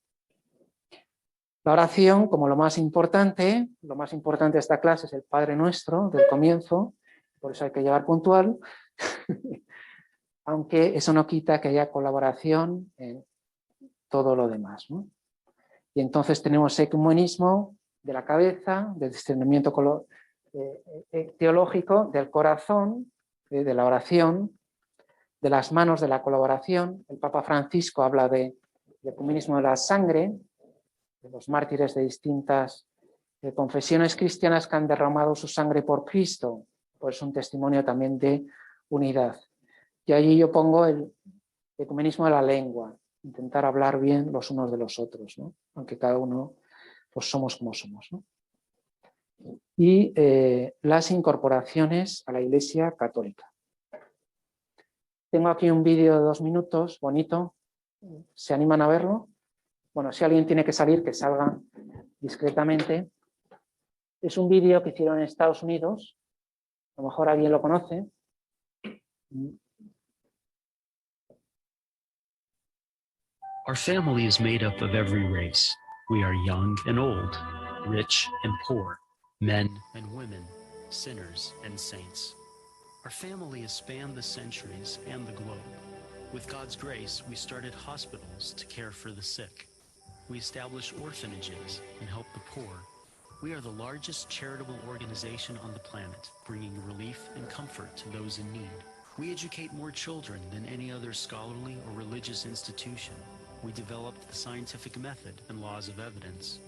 La oración, como lo más importante de esta clase es el Padre Nuestro del comienzo, por eso hay que llevar puntual, aunque eso no quita que haya colaboración en todo lo demás, ¿no? Y entonces tenemos ecumenismo de la cabeza, del discernimiento teológico, del corazón, de la oración, de las manos de la colaboración. El Papa Francisco habla de ecumenismo de la sangre, de los mártires de distintas confesiones cristianas que han derramado su sangre por Cristo, pues un testimonio también de unidad. Y allí yo pongo el ecumenismo de la lengua, intentar hablar bien los unos de los otros, ¿no? Aunque cada uno pues somos como somos, ¿no? Y las incorporaciones a la Iglesia Católica. Tengo aquí un vídeo de 2 minutos, bonito. ¿Se animan a verlo? Bueno, si alguien tiene que salir, que salga discretamente. Es un vídeo que hicieron en Estados Unidos. A lo mejor alguien lo conoce. Our family is made up of every race. We are young and old, rich and poor, men and women, sinners and saints. Our family has spanned the centuries and the globe. With God's grace, we started hospitals to care for the sick. We establish orphanages and help the poor. We are the largest charitable organization on the planet, bringing relief and comfort to those in need. We educate more children than any other scholarly or religious institution. We developed the scientific method and laws of evidence.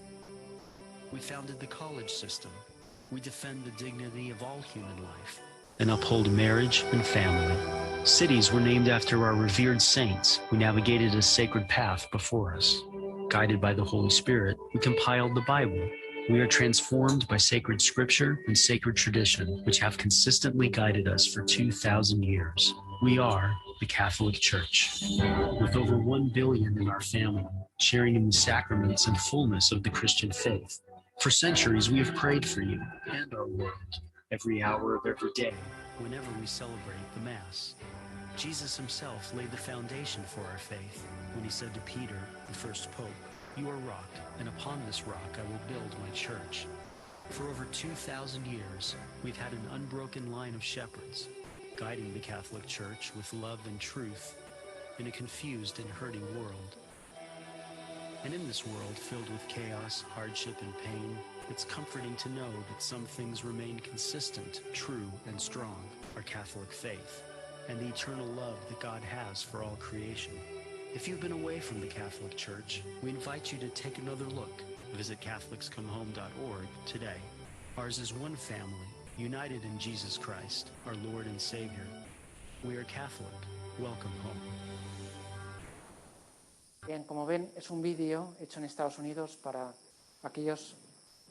We founded the college system. We defend the dignity of all human life and uphold marriage and family. Cities were named after our revered saints who navigated a sacred path before us. Guided by the Holy Spirit, we compiled the Bible. We are transformed by sacred scripture and sacred tradition, which have consistently guided us for 2,000 years. We are the Catholic Church, with over 1 billion in our family, sharing in the sacraments and fullness of the Christian faith. For centuries, we have prayed for you and our world, every hour of every day, whenever we celebrate the Mass. Jesus himself laid the foundation for our faith when he said to Peter, the first pope, "You are rock, and upon this rock I will build my church." For over 2,000 years, we've had an unbroken line of shepherds, guiding the Catholic Church with love and truth in a confused and hurting world. And in this world filled with chaos, hardship, and pain, it's comforting to know that some things remain consistent, true, and strong, our Catholic faith, and the eternal love that God has for all creation. If you've been away from the Catholic Church, we invite you to take another look. Visit CatholicsComeHome.org today. Ours is one family, united in Jesus Christ, our Lord and Savior. We are Catholic. Welcome home. Bien, como ven, es un vídeo hecho en Estados Unidos para aquellos,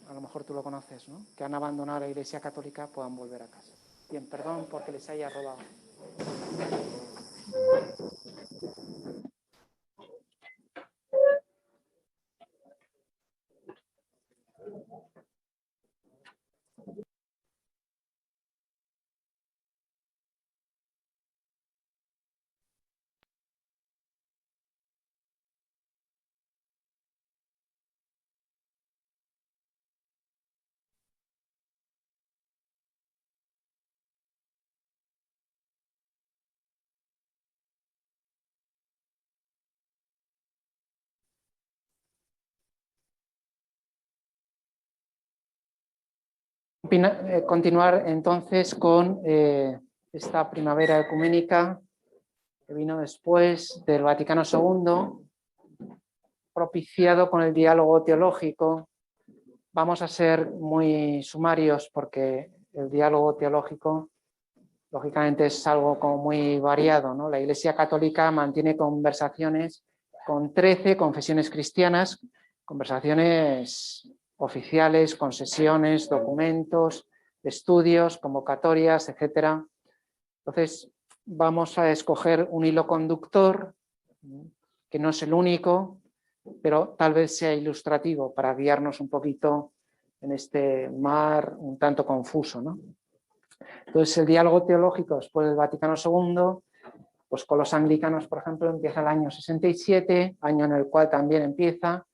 a lo mejor tú lo conoces, ¿no?, que han abandonado la Iglesia Católica, puedan volver a casa. Bien, perdón porque les haya robado. Continuar entonces con esta primavera ecuménica que vino después del Vaticano II, propiciado con el diálogo teológico. Vamos a ser muy sumarios porque el diálogo teológico, lógicamente, es algo como muy variado, ¿no? La Iglesia Católica mantiene conversaciones con 13 confesiones cristianas, conversaciones oficiales, con sesiones, documentos, estudios, convocatorias, etcétera. Entonces, vamos a escoger un hilo conductor, que no es el único, pero tal vez sea ilustrativo para guiarnos un poquito en este mar un tanto confuso, ¿no? Entonces, el diálogo teológico después del Vaticano II, pues con los anglicanos, por ejemplo, empieza el año 67, año en el cual también empieza.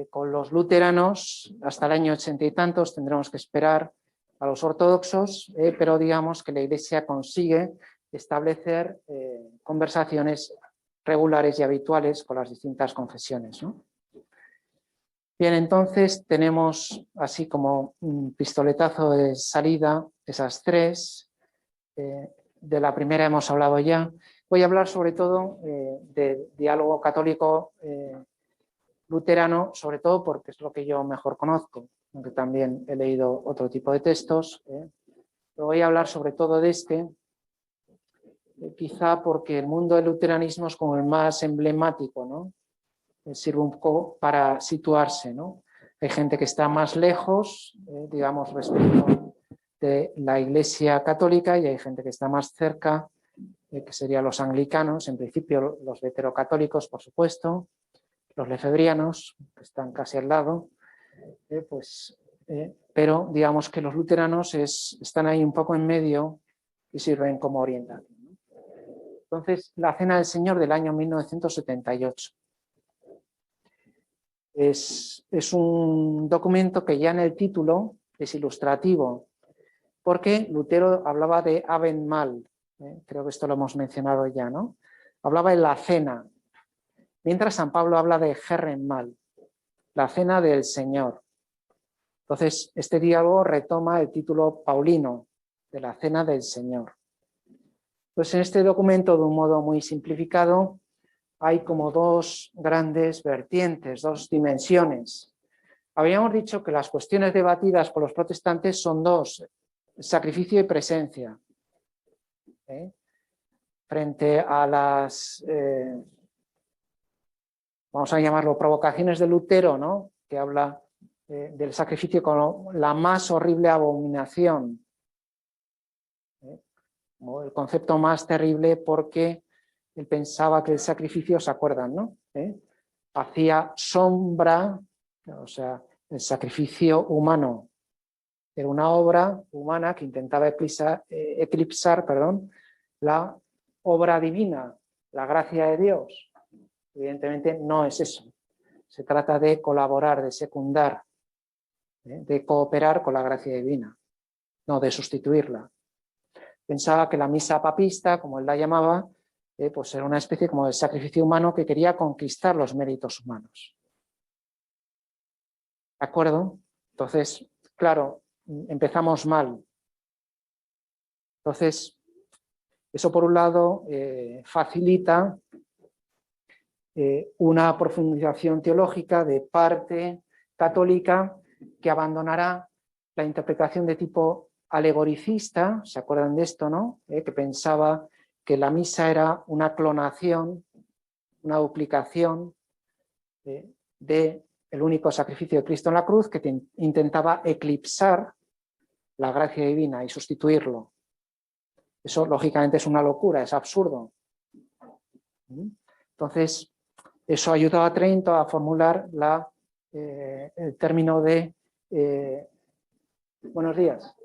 Con los luteranos, hasta el año 80 y tantos, tendremos que esperar a los ortodoxos, pero digamos que la Iglesia consigue establecer conversaciones regulares y habituales con las distintas confesiones, ¿no? Bien, entonces tenemos así como un pistoletazo de salida, esas tres. De la primera hemos hablado ya. Voy a hablar sobre todo de diálogo católico luterano, sobre todo porque es lo que yo mejor conozco, aunque también he leído otro tipo de textos. Pero voy a hablar sobre todo de este, quizá porque el mundo del luteranismo es como el más emblemático, ¿no? Sirve un poco para situarse, ¿no? Hay gente que está más lejos, digamos, respecto de la Iglesia Católica, y hay gente que está más cerca, que serían los anglicanos, en principio los veterocatólicos, por supuesto, los lefebrianos, que están casi al lado, pero digamos que los luteranos están ahí un poco en medio y sirven como orientación, ¿no? Entonces, la Cena del Señor del año 1978. Es un documento que ya en el título es ilustrativo porque Lutero hablaba de Abendmahl, creo que esto lo hemos mencionado ya, ¿no? Hablaba de la cena, mientras San Pablo habla de Herrenmahl, la cena del Señor. Entonces, este diálogo retoma el título paulino de la cena del Señor. Pues en este documento, de un modo muy simplificado, hay como dos grandes vertientes, dos dimensiones. Habíamos dicho que las cuestiones debatidas por los protestantes son dos: sacrificio y presencia. Frente a las, vamos a llamarlo, provocaciones de Lutero, ¿no? Que habla del sacrificio como la más horrible abominación. El concepto más terrible, porque él pensaba que el sacrificio, ¿se acuerdan, no? Hacía sombra, o sea, el sacrificio humano era una obra humana que intentaba eclipsar, la obra divina, la gracia de Dios. Evidentemente no es eso. Se trata de colaborar, de secundar, de cooperar con la gracia divina, no de sustituirla. Pensaba que la misa papista, como él la llamaba, pues era una especie como de sacrificio humano que quería conquistar los méritos humanos. ¿De acuerdo? Entonces, claro, empezamos mal. Entonces, eso por un lado facilita una profundización teológica de parte católica que abandonará la interpretación de tipo alegoricista, ¿se acuerdan de esto, no? Que pensaba que la misa era una clonación, una duplicación del único sacrificio de Cristo en la cruz, que intentaba eclipsar la gracia divina y sustituirlo. Eso, lógicamente, es una locura, es absurdo. Entonces, eso ayudó a Trento a formular el término de... buenos días.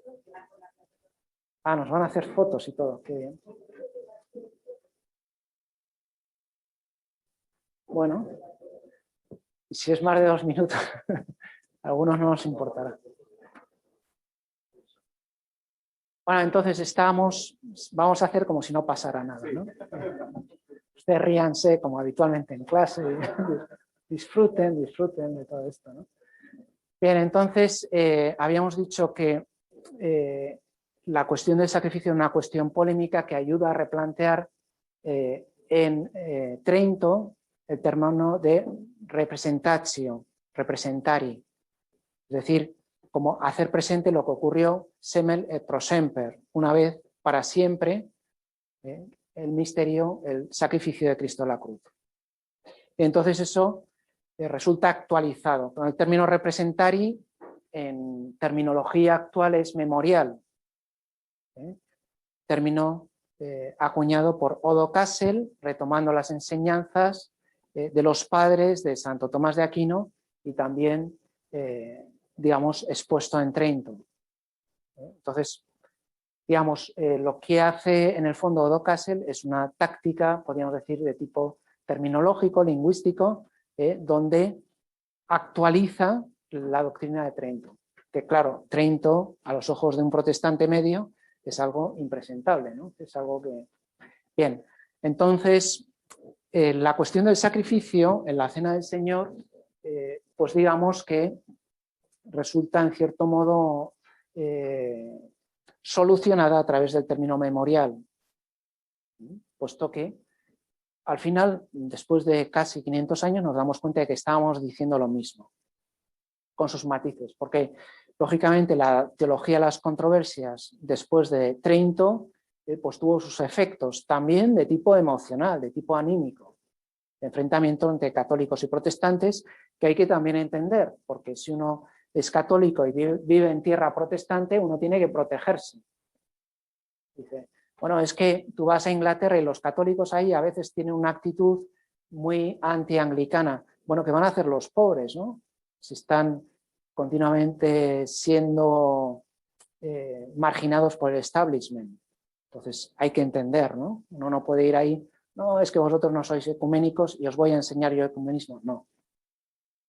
Ah, nos van a hacer fotos y todo. Qué bien. Bueno, si es más de 2 minutos, a algunos no nos importará. Bueno, entonces vamos a hacer como si no pasara nada, ¿no? Ustedes ríanse como habitualmente en clase, disfruten de todo esto, ¿no? Bien, entonces habíamos dicho que la cuestión del sacrificio es una cuestión polémica que ayuda a replantear en Trento el término de representatio, representari, es decir, como hacer presente lo que ocurrió semel et pro semper, una vez para siempre, el misterio, el sacrificio de Cristo en la cruz. Entonces eso resulta actualizado. Con el término representari, en terminología actual, es memorial, término acuñado por Odo Kassel, retomando las enseñanzas de los padres de Santo Tomás de Aquino y también, digamos, expuesto en Trento. Entonces, digamos, lo que hace en el fondo Odo Kassel es una táctica, podríamos decir, de tipo terminológico, lingüístico, donde actualiza la doctrina de Trento. Que claro, Trento, a los ojos de un protestante medio, es algo impresentable, ¿no? Es algo que... Bien, entonces, la cuestión del sacrificio en la Cena del Señor, pues digamos que resulta en cierto modo solucionada a través del término memorial, puesto que al final, después de casi 500 años, nos damos cuenta de que estábamos diciendo lo mismo, con sus matices, porque lógicamente la teología de las controversias después de Trento pues tuvo sus efectos también de tipo emocional, de tipo anímico, de enfrentamiento entre católicos y protestantes, que hay que también entender, porque si uno es católico y vive en tierra protestante, uno tiene que protegerse. Dice, bueno, es que tú vas a Inglaterra y los católicos ahí a veces tienen una actitud muy anti-anglicana. Bueno, ¿qué van a hacer los pobres, no? Si están continuamente siendo marginados por el establishment. Entonces hay que entender, ¿no? Uno no puede ir ahí, no, es que vosotros no sois ecuménicos y os voy a enseñar yo ecumenismo. No,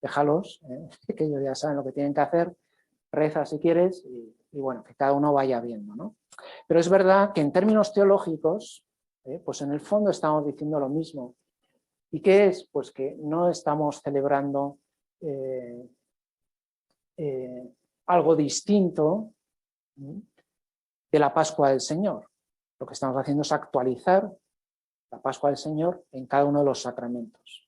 déjalos, que ellos ya saben lo que tienen que hacer, reza si quieres y bueno, que cada uno vaya viendo, ¿no? Pero es verdad que en términos teológicos, pues en el fondo estamos diciendo lo mismo. ¿Y qué es? Pues que no estamos celebrando algo distinto de la Pascua del Señor. Lo que estamos haciendo es actualizar la Pascua del Señor en cada uno de los sacramentos.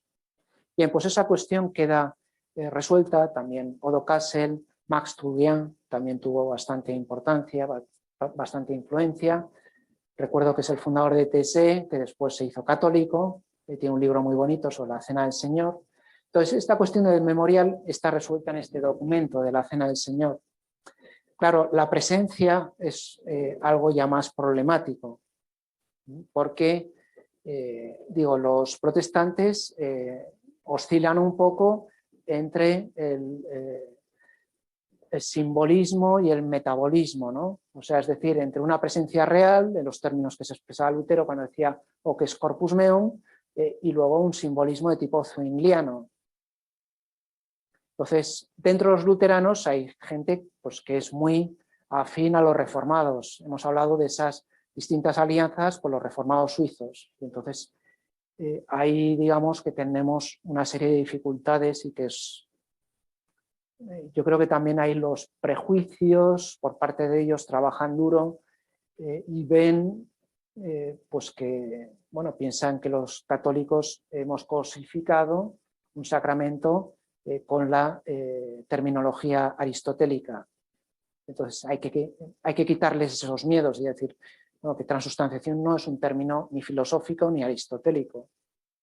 Bien, pues esa cuestión queda resuelta. También Odo Kassel, Max Trudian también tuvo bastante importancia, bastante influencia. Recuerdo que es el fundador de TSE, que después se hizo católico, que tiene un libro muy bonito sobre la Cena del Señor. Entonces, esta cuestión del memorial está resuelta en este documento de la Cena del Señor. Claro, la presencia es algo ya más problemático, porque, digo, los protestantes oscilan un poco entre el simbolismo y el metabolismo, ¿no? O sea, es decir, entre una presencia real, de los términos que se expresaba Lutero cuando decía hoc est corpus meum, y luego un simbolismo de tipo zwingliano. Entonces, dentro de los luteranos hay gente pues, que es muy afín a los reformados. Hemos hablado de esas distintas alianzas con los reformados suizos. Y entonces, ahí digamos que tenemos una serie de dificultades y que es... yo creo que también hay los prejuicios, por parte de ellos trabajan duro y ven pues que, bueno, piensan que los católicos hemos cosificado un sacramento con la terminología aristotélica. Entonces hay que quitarles esos miedos y decir, no, que transustanciación no es un término ni filosófico ni aristotélico,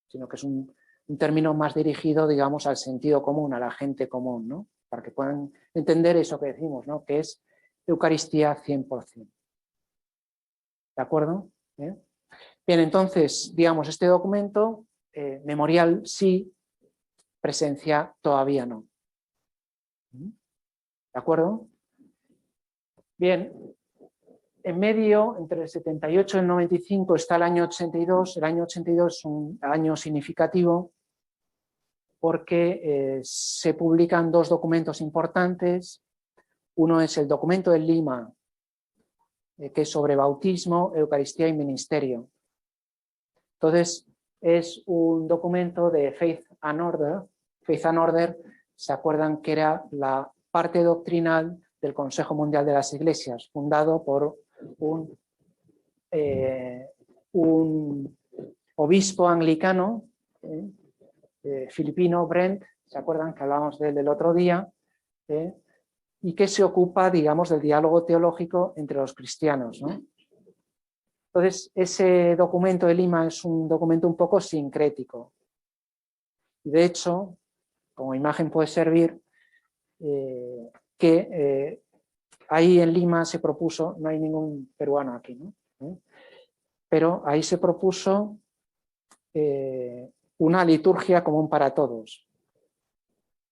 sino que es un término más dirigido, digamos, al sentido común, a la gente común, ¿no? Para que puedan entender eso que decimos, ¿no? Que es Eucaristía 100%. ¿De acuerdo? Bien, entonces, digamos, este documento, memorial sí, presencia todavía no. ¿De acuerdo? Bien, en medio, entre el 78 y el 95, está el año 82. El año 82 es un año significativo porque se publican dos documentos importantes. Uno es el documento de Lima, que es sobre bautismo, Eucaristía y ministerio. Entonces, es un documento de Faith and Order. Faith and Order, ¿se acuerdan que era la parte doctrinal del Consejo Mundial de las Iglesias, fundado por un obispo anglicano, filipino, Brent, ¿se acuerdan que hablábamos de él el otro día? Y que se ocupa, digamos, del diálogo teológico entre los cristianos, ¿no? Entonces, ese documento de Lima es un documento un poco sincrético. De hecho, como imagen puede servir que ahí en Lima se propuso, no hay ningún peruano aquí, ¿no? Pero ahí se propuso una liturgia común para todos,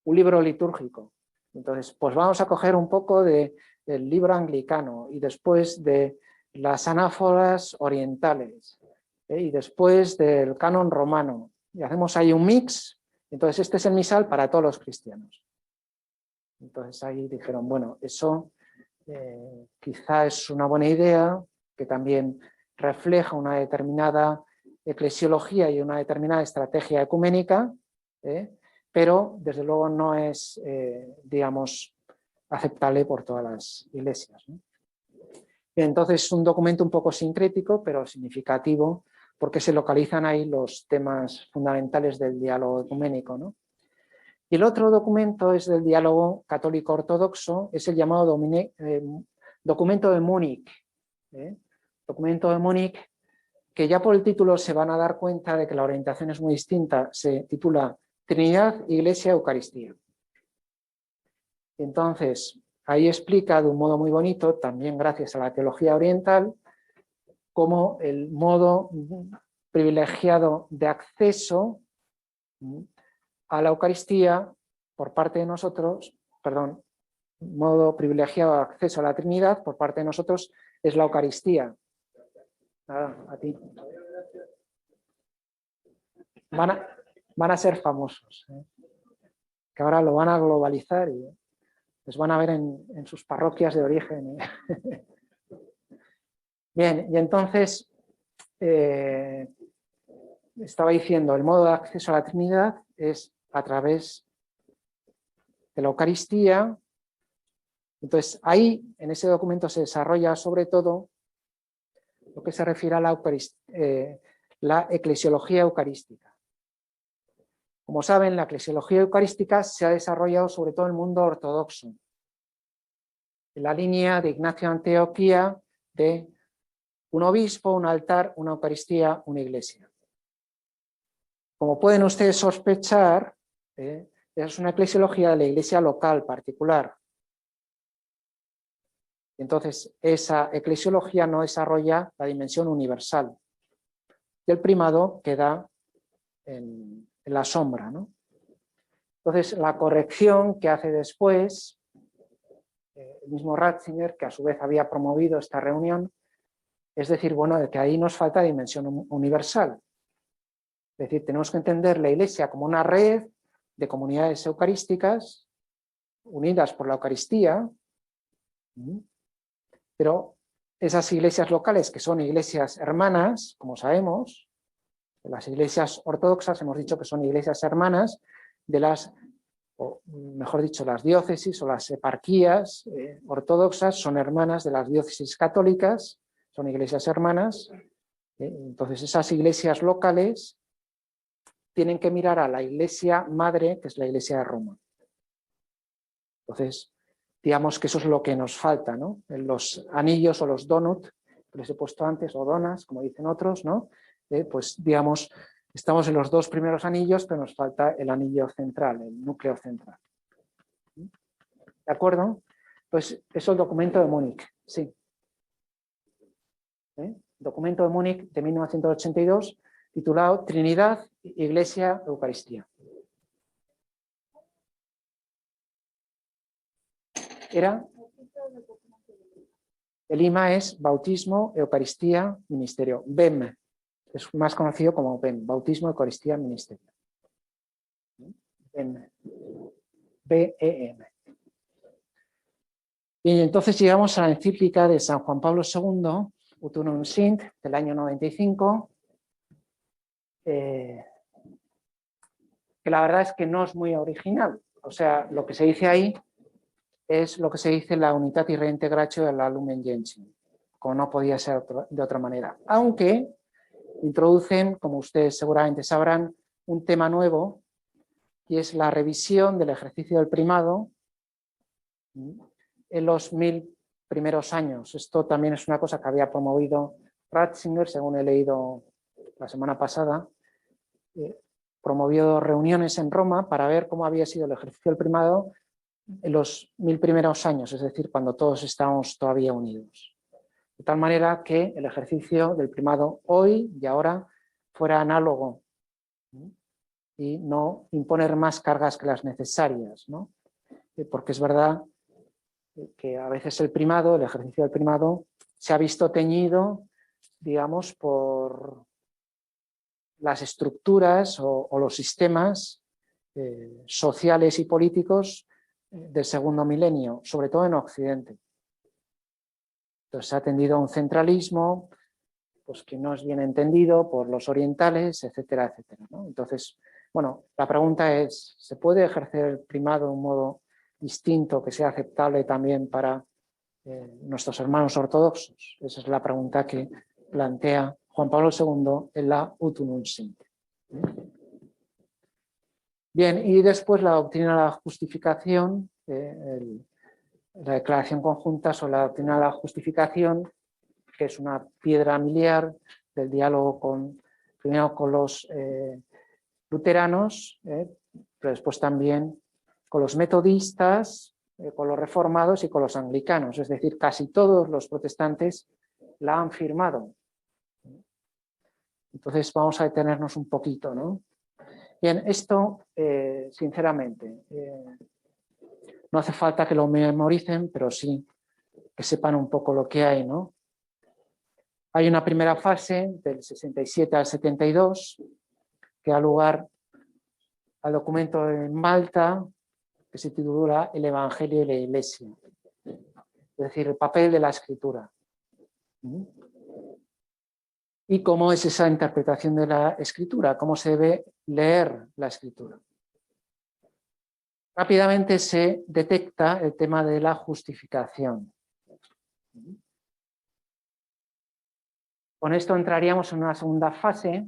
un libro litúrgico. Entonces, pues vamos a coger un poco del libro anglicano y después de las anáforas orientales y después del canon romano. Y hacemos ahí un mix. Entonces, este es el misal para todos los cristianos. Entonces, ahí dijeron, bueno, eso quizá es una buena idea, que también refleja una determinada eclesiología y una determinada estrategia ecuménica, pero desde luego no es, digamos, aceptable por todas las iglesias, ¿no? Entonces es un documento un poco sincrético, pero significativo, porque se localizan ahí los temas fundamentales del diálogo ecuménico, ¿no? Y el otro documento es del diálogo católico-ortodoxo, es el llamado documento de Múnich. Documento de Múnich, que ya por el título se van a dar cuenta de que la orientación es muy distinta. Se titula Trinidad, Iglesia, Eucaristía. Entonces, ahí explica de un modo muy bonito, también gracias a la teología oriental, cómo el modo privilegiado de acceso a la Eucaristía por parte de nosotros, perdón, modo privilegiado de acceso a la Trinidad por parte de nosotros es la Eucaristía. Nada, a ti. Van a ser famosos, que ahora lo van a globalizar. Les van a ver en sus parroquias de origen. Bien, y entonces estaba diciendo, el modo de acceso a la Trinidad es a través de la Eucaristía. Entonces, ahí, en ese documento, se desarrolla sobre todo lo que se refiere a la eclesiología eucarística. Como saben, la eclesiología eucarística se ha desarrollado sobre todo en el mundo ortodoxo, en la línea de Ignacio de Antioquía de un obispo, un altar, una Eucaristía, una iglesia. Como pueden ustedes sospechar, es una eclesiología de la iglesia local particular. Entonces, esa eclesiología no desarrolla la dimensión universal. Y el primado queda en la sombra, ¿no? Entonces, la corrección que hace después, el mismo Ratzinger, que a su vez había promovido esta reunión, es decir, bueno, de que ahí nos falta dimensión universal. Es decir, tenemos que entender la Iglesia como una red de comunidades eucarísticas unidas por la Eucaristía, pero esas iglesias locales, que son iglesias hermanas, como sabemos, las iglesias ortodoxas hemos dicho que son iglesias hermanas de las, o mejor dicho, las diócesis o las eparquías ortodoxas son hermanas de las diócesis católicas, son iglesias hermanas. Entonces esas iglesias locales tienen que mirar a la iglesia madre, que es la iglesia de Roma. Entonces, digamos que eso es lo que nos falta, ¿no? En los anillos o los donut, que les he puesto antes, o donas, como dicen otros, ¿no? Pues digamos, estamos en los dos primeros anillos, pero nos falta el anillo central, el núcleo central. ¿De acuerdo? Pues eso es el documento de Múnich, sí. Documento de Múnich de 1982, titulado Trinidad, Iglesia, Eucaristía. El IMA es Bautismo, Eucaristía, Ministerio. BEM, es más conocido como BEM, Bautismo, Eucaristía, Ministerio. BEM. B-E-M. Y entonces llegamos a la encíclica de San Juan Pablo II, Ut Unum Sint, del año 95, que la verdad es que no es muy original. O sea, lo que se dice ahí es lo que se dice la Unitatis Reintegratio de la Lumen Gentium, como no podía ser de otra manera. Aunque introducen, como ustedes seguramente sabrán, un tema nuevo, y es la revisión del ejercicio del primado en los 1000 primeros años. Esto también es una cosa que había promovido Ratzinger, según he leído la semana pasada. Promovió reuniones en Roma para ver cómo había sido el ejercicio del primado en los 1000 primeros años, es decir, cuando todos estábamos todavía unidos. De tal manera que el ejercicio del primado hoy y ahora fuera análogo y no imponer más cargas que las necesarias, ¿no? Porque es verdad que a veces el ejercicio del primado, se ha visto teñido, digamos, por las estructuras o los sistemas sociales y políticos del segundo milenio, sobre todo en Occidente. Entonces se ha tendido a un centralismo pues, que no es bien entendido por los orientales, etcétera, etcétera, ¿no? Entonces, bueno, la pregunta es, ¿se puede ejercer el primado de un modo distinto que sea aceptable también para nuestros hermanos ortodoxos? Esa es la pregunta que plantea Juan Pablo II en la Ut Unum Sint. Bien, y después la doctrina de la justificación, la declaración conjunta sobre la doctrina de la justificación, que es una piedra miliar del diálogo primero con los luteranos, pero después también con los metodistas, con los reformados y con los anglicanos. Es decir, casi todos los protestantes la han firmado. Entonces vamos a detenernos un poquito, ¿no? Bien, esto, sinceramente, no hace falta que lo memoricen, pero sí que sepan un poco lo que hay, ¿no? Hay una primera fase del 67 al 72 que da lugar al documento de Malta, que se titula El Evangelio y la Iglesia, es decir, el papel de la Escritura. ¿Y cómo es esa interpretación de la Escritura? ¿Cómo se debe leer la Escritura? Rápidamente se detecta el tema de la justificación. Con esto entraríamos en una segunda fase,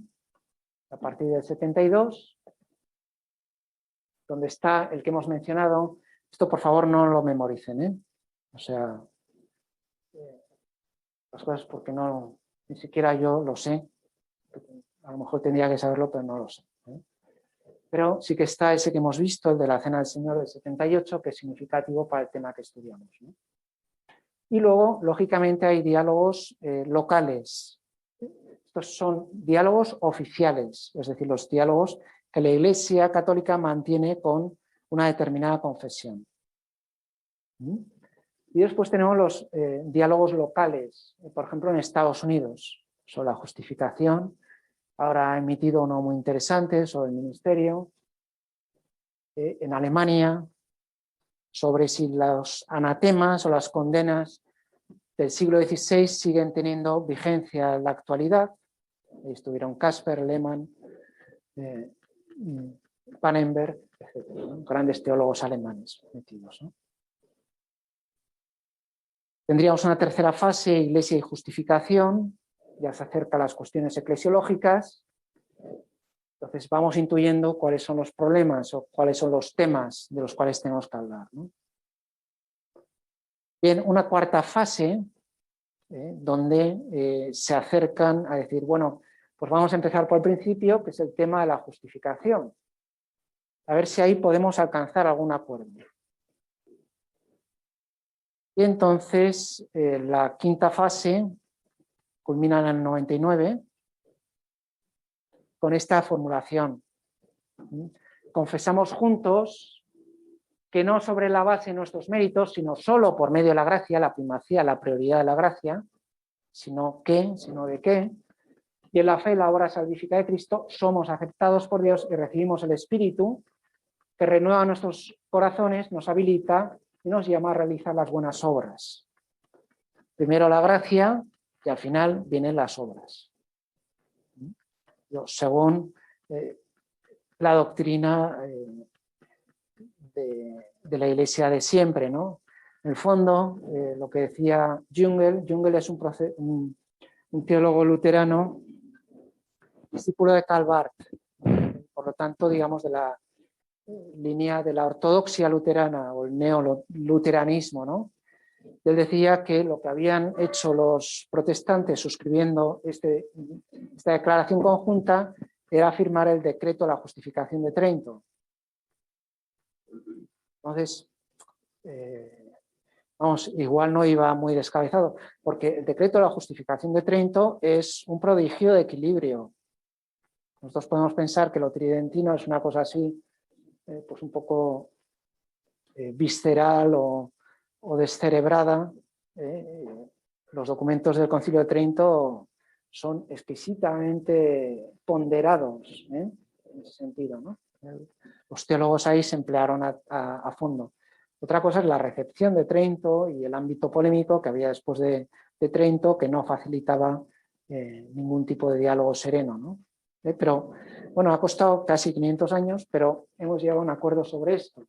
a partir del 72, donde está el que hemos mencionado. Esto, por favor, no lo memoricen, ¿eh? O sea, las cosas porque no, ni siquiera yo lo sé. A lo mejor tendría que saberlo, pero no lo sé, ¿eh? Pero sí que está ese que hemos visto, el de la Cena del Señor del 78, que es significativo para el tema que estudiamos, ¿no? Y luego, lógicamente, hay diálogos locales. Estos son diálogos oficiales, es decir, los diálogos que la Iglesia Católica mantiene con una determinada confesión. Y después tenemos los diálogos locales, por ejemplo, en Estados Unidos, sobre la justificación. Ahora ha emitido uno muy interesante sobre el ministerio. En Alemania, sobre si los anatemas o las condenas del siglo XVI siguen teniendo vigencia en la actualidad. Ahí estuvieron Casper, Lehmann, Pannenberg, etc., ¿no? Grandes teólogos alemanes metidos, ¿no? Tendríamos una tercera fase, Iglesia y justificación, ya se acerca a las cuestiones eclesiológicas. Entonces vamos intuyendo cuáles son los problemas o cuáles son los temas de los cuales tenemos que hablar, ¿no? Bien, una cuarta fase, donde se acercan a decir, bueno, pues vamos a empezar por el principio, que es el tema de la justificación. A ver si ahí podemos alcanzar algún acuerdo. Y entonces la quinta fase culmina en el 99 con esta formulación. Confesamos juntos que no sobre la base de nuestros méritos, sino solo por medio de la gracia, la primacía, la prioridad de la gracia, sino de qué, y en la fe, la obra salvífica de Cristo, somos aceptados por Dios y recibimos el Espíritu que renueva nuestros corazones, nos habilita y nos llama a realizar las buenas obras. Primero la gracia y al final vienen las obras. Según la doctrina de la Iglesia de siempre, ¿no? En el fondo, lo que decía Jungel es un teólogo luterano, discípulo de Karl Barth, por lo tanto, digamos, de la línea de la ortodoxia luterana o el neoluteranismo, ¿no? Él decía que lo que habían hecho los protestantes suscribiendo esta declaración conjunta era firmar el decreto de la justificación de Trento. Entonces, vamos, igual no iba muy descabezado, porque el decreto de la justificación de Trento es un prodigio de equilibrio. Nosotros podemos pensar que lo tridentino es una cosa así, pues un poco visceral o descerebrada. Los documentos del Concilio de Trento son exquisitamente ponderados, en ese sentido, ¿no? Los teólogos ahí se emplearon a fondo. Otra cosa es la recepción de Trento y el ámbito polémico que había después de Trento, que no facilitaba ningún tipo de diálogo sereno, ¿no? Pero, bueno, ha costado casi 500 años, pero hemos llegado a un acuerdo sobre esto.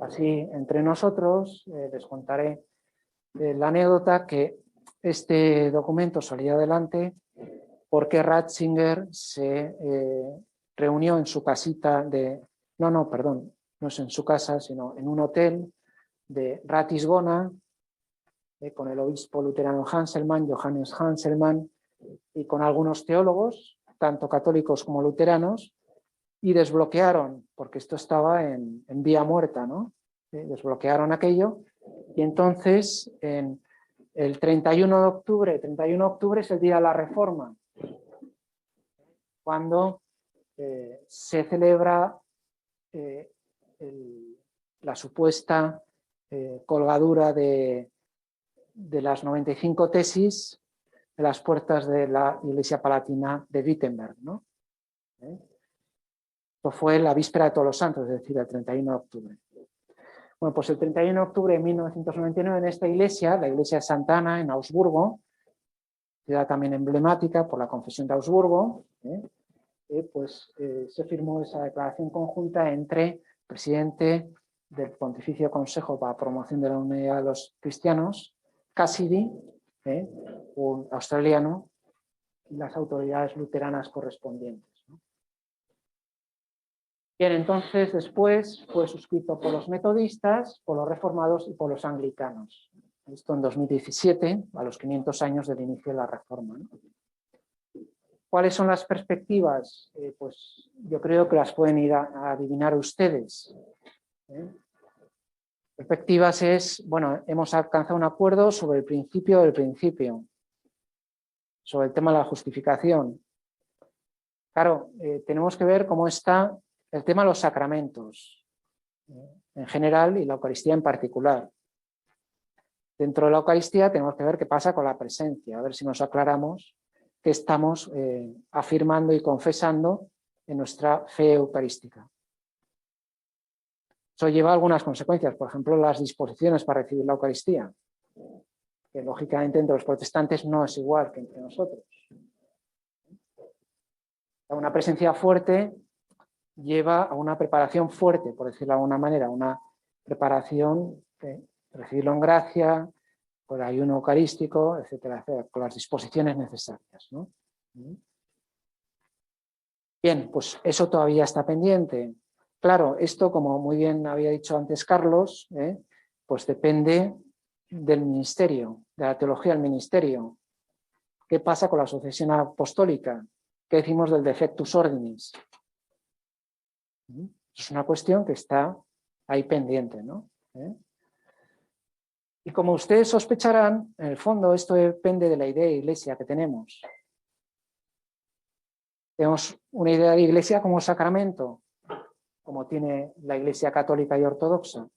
Así, entre nosotros, les contaré la anécdota que este documento salió adelante porque Ratzinger se reunió en su casita no es en su casa, sino en un hotel de Ratisbona, con el obispo luterano Hanselmann, Johannes Hanselmann, y con algunos teólogos, tanto católicos como luteranos, y desbloquearon, porque esto estaba en vía muerta, ¿no? Desbloquearon aquello, y entonces el 31 de octubre es el día de la Reforma, cuando se celebra la supuesta colgadura de las 95 tesis de las puertas de la Iglesia Palatina de Wittenberg, ¿no? Esto fue la víspera de Todos los Santos, es decir, el 31 de octubre. Bueno, pues el 31 de octubre de 1999 en esta iglesia, la iglesia de Santa Ana en Augsburgo, ciudad también emblemática por la Confesión de Augsburgo, se firmó esa declaración conjunta entre el presidente del Pontificio Consejo para la Promoción de la Unidad de los Cristianos, Cassidy, un australiano, y las autoridades luteranas correspondientes. Bien, entonces después fue suscrito por los metodistas, por los reformados y por los anglicanos. Esto en 2017, a los 500 años del inicio de la Reforma, ¿no? ¿Cuáles son las perspectivas? Pues yo creo que las pueden ir a adivinar ustedes. Perspectivas es, bueno, hemos alcanzado un acuerdo sobre el principio del principio, sobre el tema de la justificación. Claro, tenemos que ver cómo está el tema de los sacramentos en general y la Eucaristía en particular. Dentro de la Eucaristía tenemos que ver qué pasa con la presencia, a ver si nos aclaramos qué estamos afirmando y confesando en nuestra fe eucarística. Eso lleva algunas consecuencias, por ejemplo, las disposiciones para recibir la Eucaristía, que lógicamente entre los protestantes no es igual que entre nosotros. Una presencia fuerte lleva a una preparación fuerte, por decirlo de alguna manera, una preparación de recibirlo en gracia, por ayuno eucarístico, etcétera, etcétera, con las disposiciones necesarias, ¿no? Bien, pues eso todavía está pendiente. Claro, esto, como muy bien había dicho antes Carlos, pues depende del ministerio, de la teología del ministerio. ¿Qué pasa con la sucesión apostólica? ¿Qué decimos del defectus ordinis? Es una cuestión que está ahí pendiente, ¿no? Y como ustedes sospecharán, en el fondo esto depende de la idea de iglesia que tenemos. Tenemos una idea de iglesia como sacramento, como tiene la iglesia católica y ortodoxa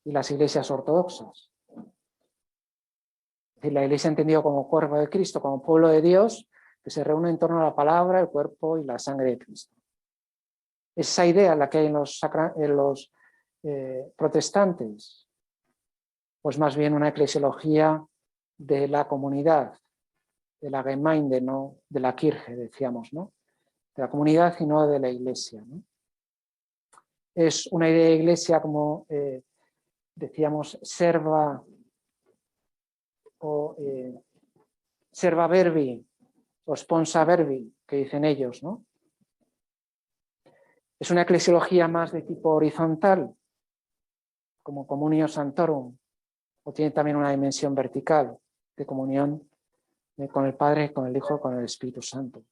y las iglesias ortodoxas. Es decir, la iglesia entendido como cuerpo de Cristo, como pueblo de Dios, que se reúne en torno a la palabra, el cuerpo y la sangre de Cristo. Esa idea la que hay en los protestantes, pues más bien una eclesiología de la comunidad, de la Gemeinde, no de la Kirche, decíamos, ¿no? De la comunidad y no de la iglesia, ¿no? Es una idea de iglesia como decíamos, serva o serva verbi o sponsa verbi, que dicen ellos, ¿no? Es una eclesiología más de tipo horizontal, como Communio Sanctorum, o tiene también una dimensión vertical de comunión con el Padre, con el Hijo, con el Espíritu Santo.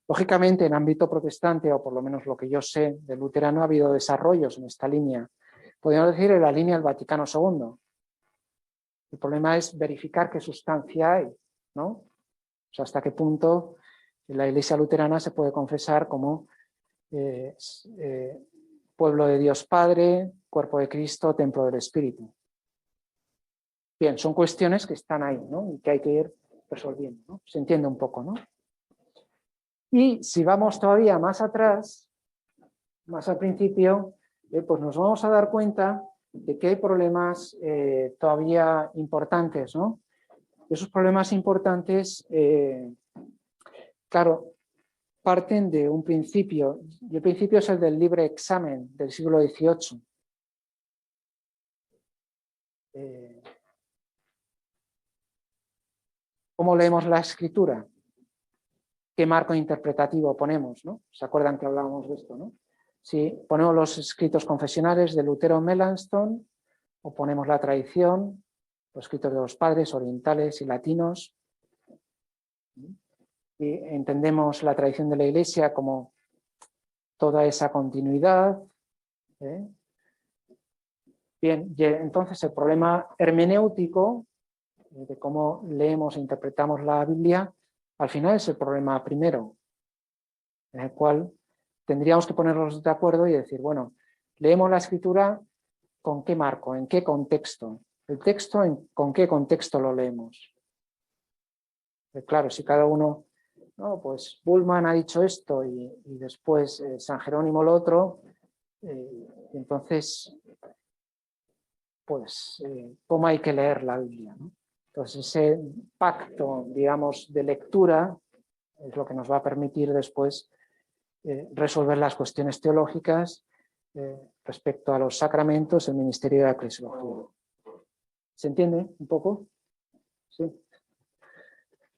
Lógicamente, en ámbito protestante, o por lo menos lo que yo sé de luterano, ha habido desarrollos en esta línea. Podríamos decir en la línea del Vaticano II. El problema es verificar qué sustancia hay, ¿no? O sea, hasta qué punto la Iglesia luterana se puede confesar como pueblo de Dios Padre, cuerpo de Cristo, templo del Espíritu. Bien, son cuestiones que están ahí, ¿no? Y que hay que ir resolviendo, ¿no? Se entiende un poco, ¿no? Y si vamos todavía más atrás, más al principio, pues nos vamos a dar cuenta de que hay problemas todavía importantes, ¿no? Esos problemas importantes, claro, parten de un principio, y el principio es el del libre examen del siglo XVIII. ¿Cómo leemos la escritura? ¿Qué marco interpretativo ponemos, ¿no? ¿Se acuerdan que hablábamos de esto, no? Si ponemos los escritos confesionales de Lutero Melanchthon, o ponemos la tradición, los escritos de los padres orientales y latinos, y entendemos la tradición de la Iglesia como toda esa continuidad. Bien, y entonces el problema hermenéutico de cómo leemos e interpretamos la Biblia, al final es el problema primero, en el cual tendríamos que ponernos de acuerdo y decir, bueno, leemos la Escritura ¿con qué marco? ¿En qué contexto? El texto, ¿con qué contexto lo leemos? Claro, si cada uno no, pues Bullman ha dicho esto y después San Jerónimo lo otro, entonces, pues, ¿cómo hay que leer la Biblia, ¿no? Entonces, ese pacto, digamos, de lectura es lo que nos va a permitir después resolver las cuestiones teológicas respecto a los sacramentos, el ministerio de la eclesiología. ¿Se entiende un poco? Sí.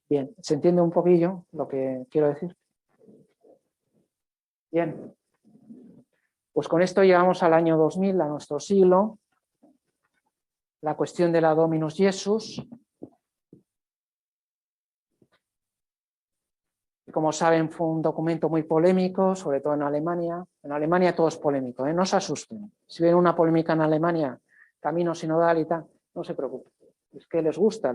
Bien, ¿se entiende un poquillo lo que quiero decir? Bien. Pues con esto llegamos al año 2000, a nuestro siglo. La cuestión de la Dominus Jesus. Como saben, fue un documento muy polémico, sobre todo en Alemania. En Alemania todo es polémico, ¿eh? No se asusten. Si ven una polémica en Alemania, camino sinodal y tal, no se preocupen. Es que les gusta,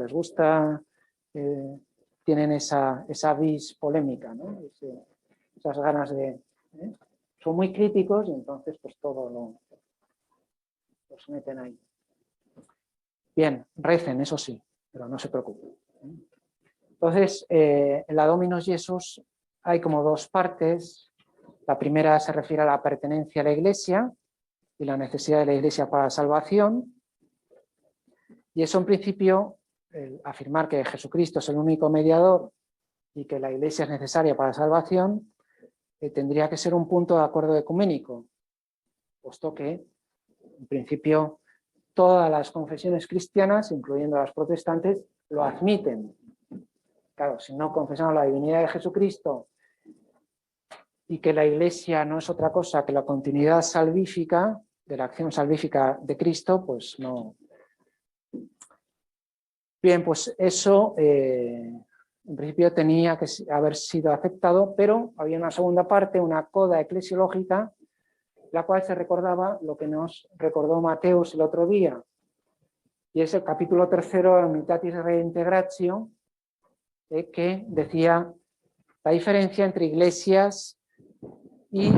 tienen esa vis polémica, ¿no? Esas ganas de... Son muy críticos y entonces pues todo lo someten ahí. Bien, recen, eso sí, pero no se preocupen. Entonces, en la Dominus Jesus hay como dos partes. La primera se refiere a la pertenencia a la Iglesia y la necesidad de la Iglesia para la salvación. Y eso, en principio, afirmar que Jesucristo es el único mediador y que la Iglesia es necesaria para la salvación, tendría que ser un punto de acuerdo ecuménico, puesto que, en principio, todas las confesiones cristianas, incluyendo las protestantes, lo admiten. Claro, si no confesamos la divinidad de Jesucristo y que la Iglesia no es otra cosa que la continuidad salvífica, de la acción salvífica de Cristo, pues no. Bien, pues eso en principio tenía que haber sido aceptado, pero había una segunda parte, una coda eclesiológica, la cual se recordaba lo que nos recordó Mateus el otro día, y es el capítulo 3, Unitatis Reintegratio, que decía la diferencia entre iglesias y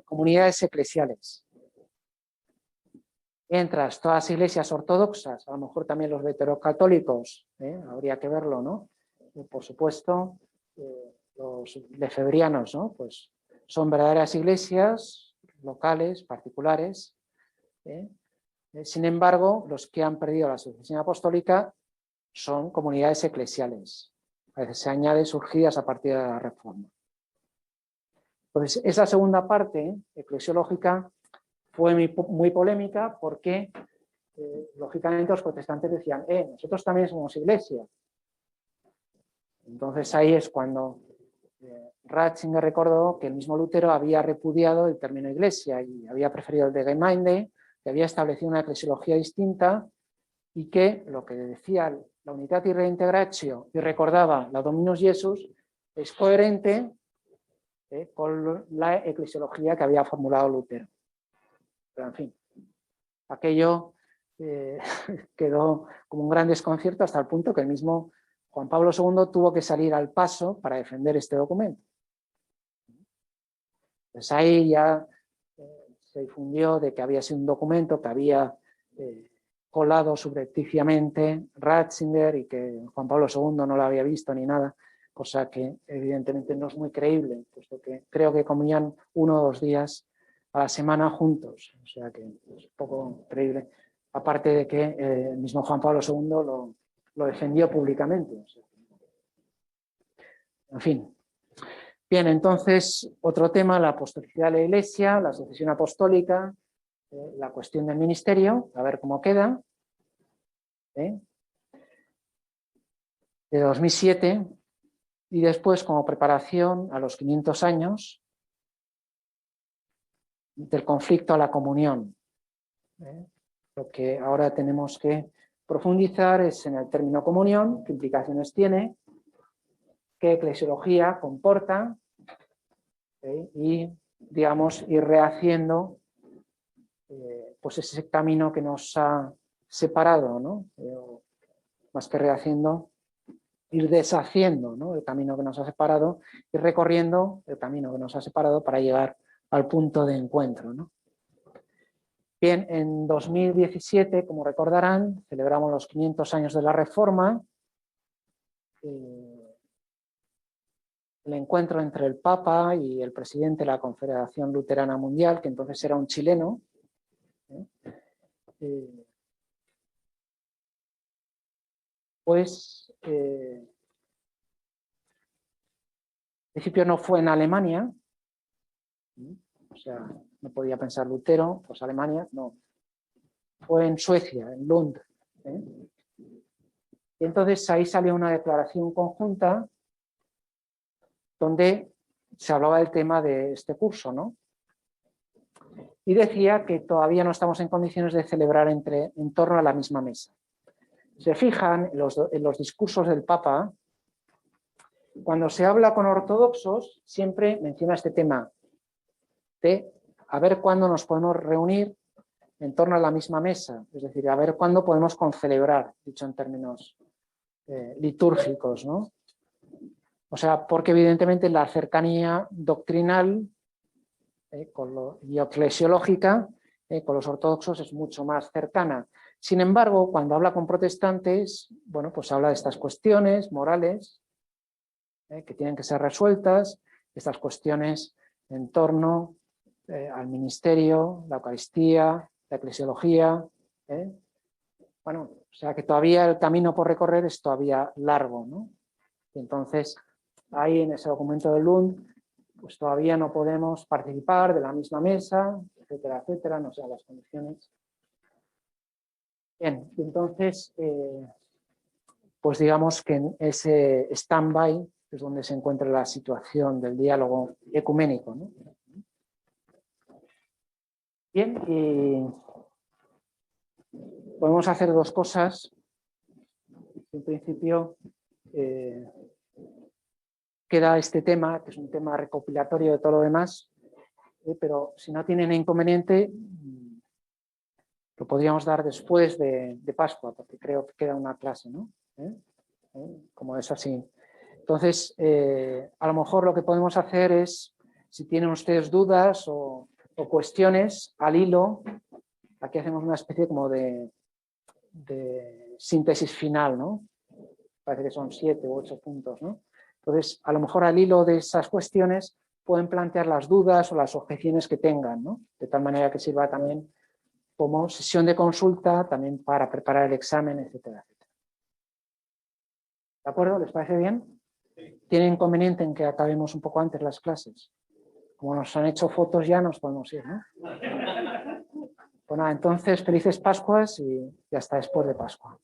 comunidades eclesiales. Mientras todas las iglesias ortodoxas, a lo mejor también los veterocatólicos, habría que verlo, ¿no? Por supuesto, los lefebrianos, ¿no? Pues son verdaderas iglesias locales, particulares. Sin embargo, los que han perdido la sucesión apostólica son comunidades eclesiales. A veces se añade surgidas a partir de la Reforma. Entonces, esa segunda parte eclesiológica fue muy polémica porque, lógicamente, los protestantes decían, nosotros también somos iglesia. Entonces ahí es cuando Ratzinger recordó que el mismo Lutero había repudiado el término iglesia y había preferido el de Gemeinde, que había establecido una eclesiología distinta y que lo que decía la Unitatis Reintegratio y recordaba la Dominus Jesus es coherente con la eclesiología que había formulado Lutero. Pero en fin, aquello quedó como un gran desconcierto hasta el punto que el mismo Juan Pablo II tuvo que salir al paso para defender este documento. Pues ahí ya se difundió de que había sido un documento que había colado subrepticiamente Ratzinger y que Juan Pablo II no lo había visto ni nada, cosa que evidentemente no es muy creíble, puesto que creo que comían 1 o 2 días a la semana juntos, o sea que es poco creíble, aparte de que el mismo Juan Pablo II lo defendió públicamente. O sea, en fin. Bien, entonces, otro tema, la apostolicidad de la Iglesia, la sucesión apostólica, la cuestión del ministerio, a ver cómo queda. De 2007, y después como preparación a los 500 años del conflicto a la comunión. Lo que ahora tenemos que profundizar es en el término comunión, qué implicaciones tiene, qué eclesiología comporta, y, digamos, ir rehaciendo pues ese camino que nos ha separado, ¿no? Más que rehaciendo, ir deshaciendo, ¿no? El camino que nos ha separado y recorriendo el camino que nos ha separado para llegar al punto de encuentro, ¿no? Bien, en 2017, como recordarán, celebramos los 500 años de la Reforma. el encuentro entre el Papa y el presidente de la Confederación Luterana Mundial, que entonces era un chileno. En principio no fue en Alemania, o sea, no podía pensar Lutero, pues Alemania, no. Fue en Suecia, en Lund. Y entonces ahí salió una declaración conjunta donde se hablaba del tema de este curso, ¿no? Y decía que todavía no estamos en condiciones de celebrar en torno a la misma mesa. Se fijan en los discursos del Papa, cuando se habla con ortodoxos, siempre menciona este tema de a ver cuándo nos podemos reunir en torno a la misma mesa, es decir, a ver cuándo podemos concelebrar, dicho en términos litúrgicos, ¿no? O sea, porque evidentemente la cercanía doctrinal y eclesiológica con los ortodoxos es mucho más cercana. Sin embargo, cuando habla con protestantes, bueno, pues habla de estas cuestiones morales que tienen que ser resueltas, estas cuestiones en torno al ministerio, la Eucaristía, la eclesiología. Bueno, o sea que todavía el camino por recorrer es todavía largo, ¿no? Y entonces, ahí en ese documento de Lund, pues todavía no podemos participar de la misma mesa, etcétera, etcétera, no sé, las condiciones. Bien, entonces, pues digamos que en ese stand-by es donde se encuentra la situación del diálogo ecuménico, ¿no? Bien, y podemos hacer dos cosas. En principio, queda este tema, que es un tema recopilatorio de todo lo demás, pero si no tienen inconveniente, lo podríamos dar después de Pascua, porque creo que queda una clase, ¿no? Como es así. Entonces, a lo mejor lo que podemos hacer es, si tienen ustedes dudas o cuestiones, al hilo, aquí hacemos una especie como de síntesis final, ¿no? Parece que son 7 u 8 puntos, ¿no? Entonces, a lo mejor al hilo de esas cuestiones pueden plantear las dudas o las objeciones que tengan, ¿no? De tal manera que sirva también como sesión de consulta, también para preparar el examen, etcétera, etcétera. ¿De acuerdo? ¿Les parece bien? Sí. ¿Tienen inconveniente en que acabemos un poco antes las clases? Como nos han hecho fotos ya, nos podemos ir, ¿no? Pues nada, entonces, felices Pascuas y hasta después de Pascua.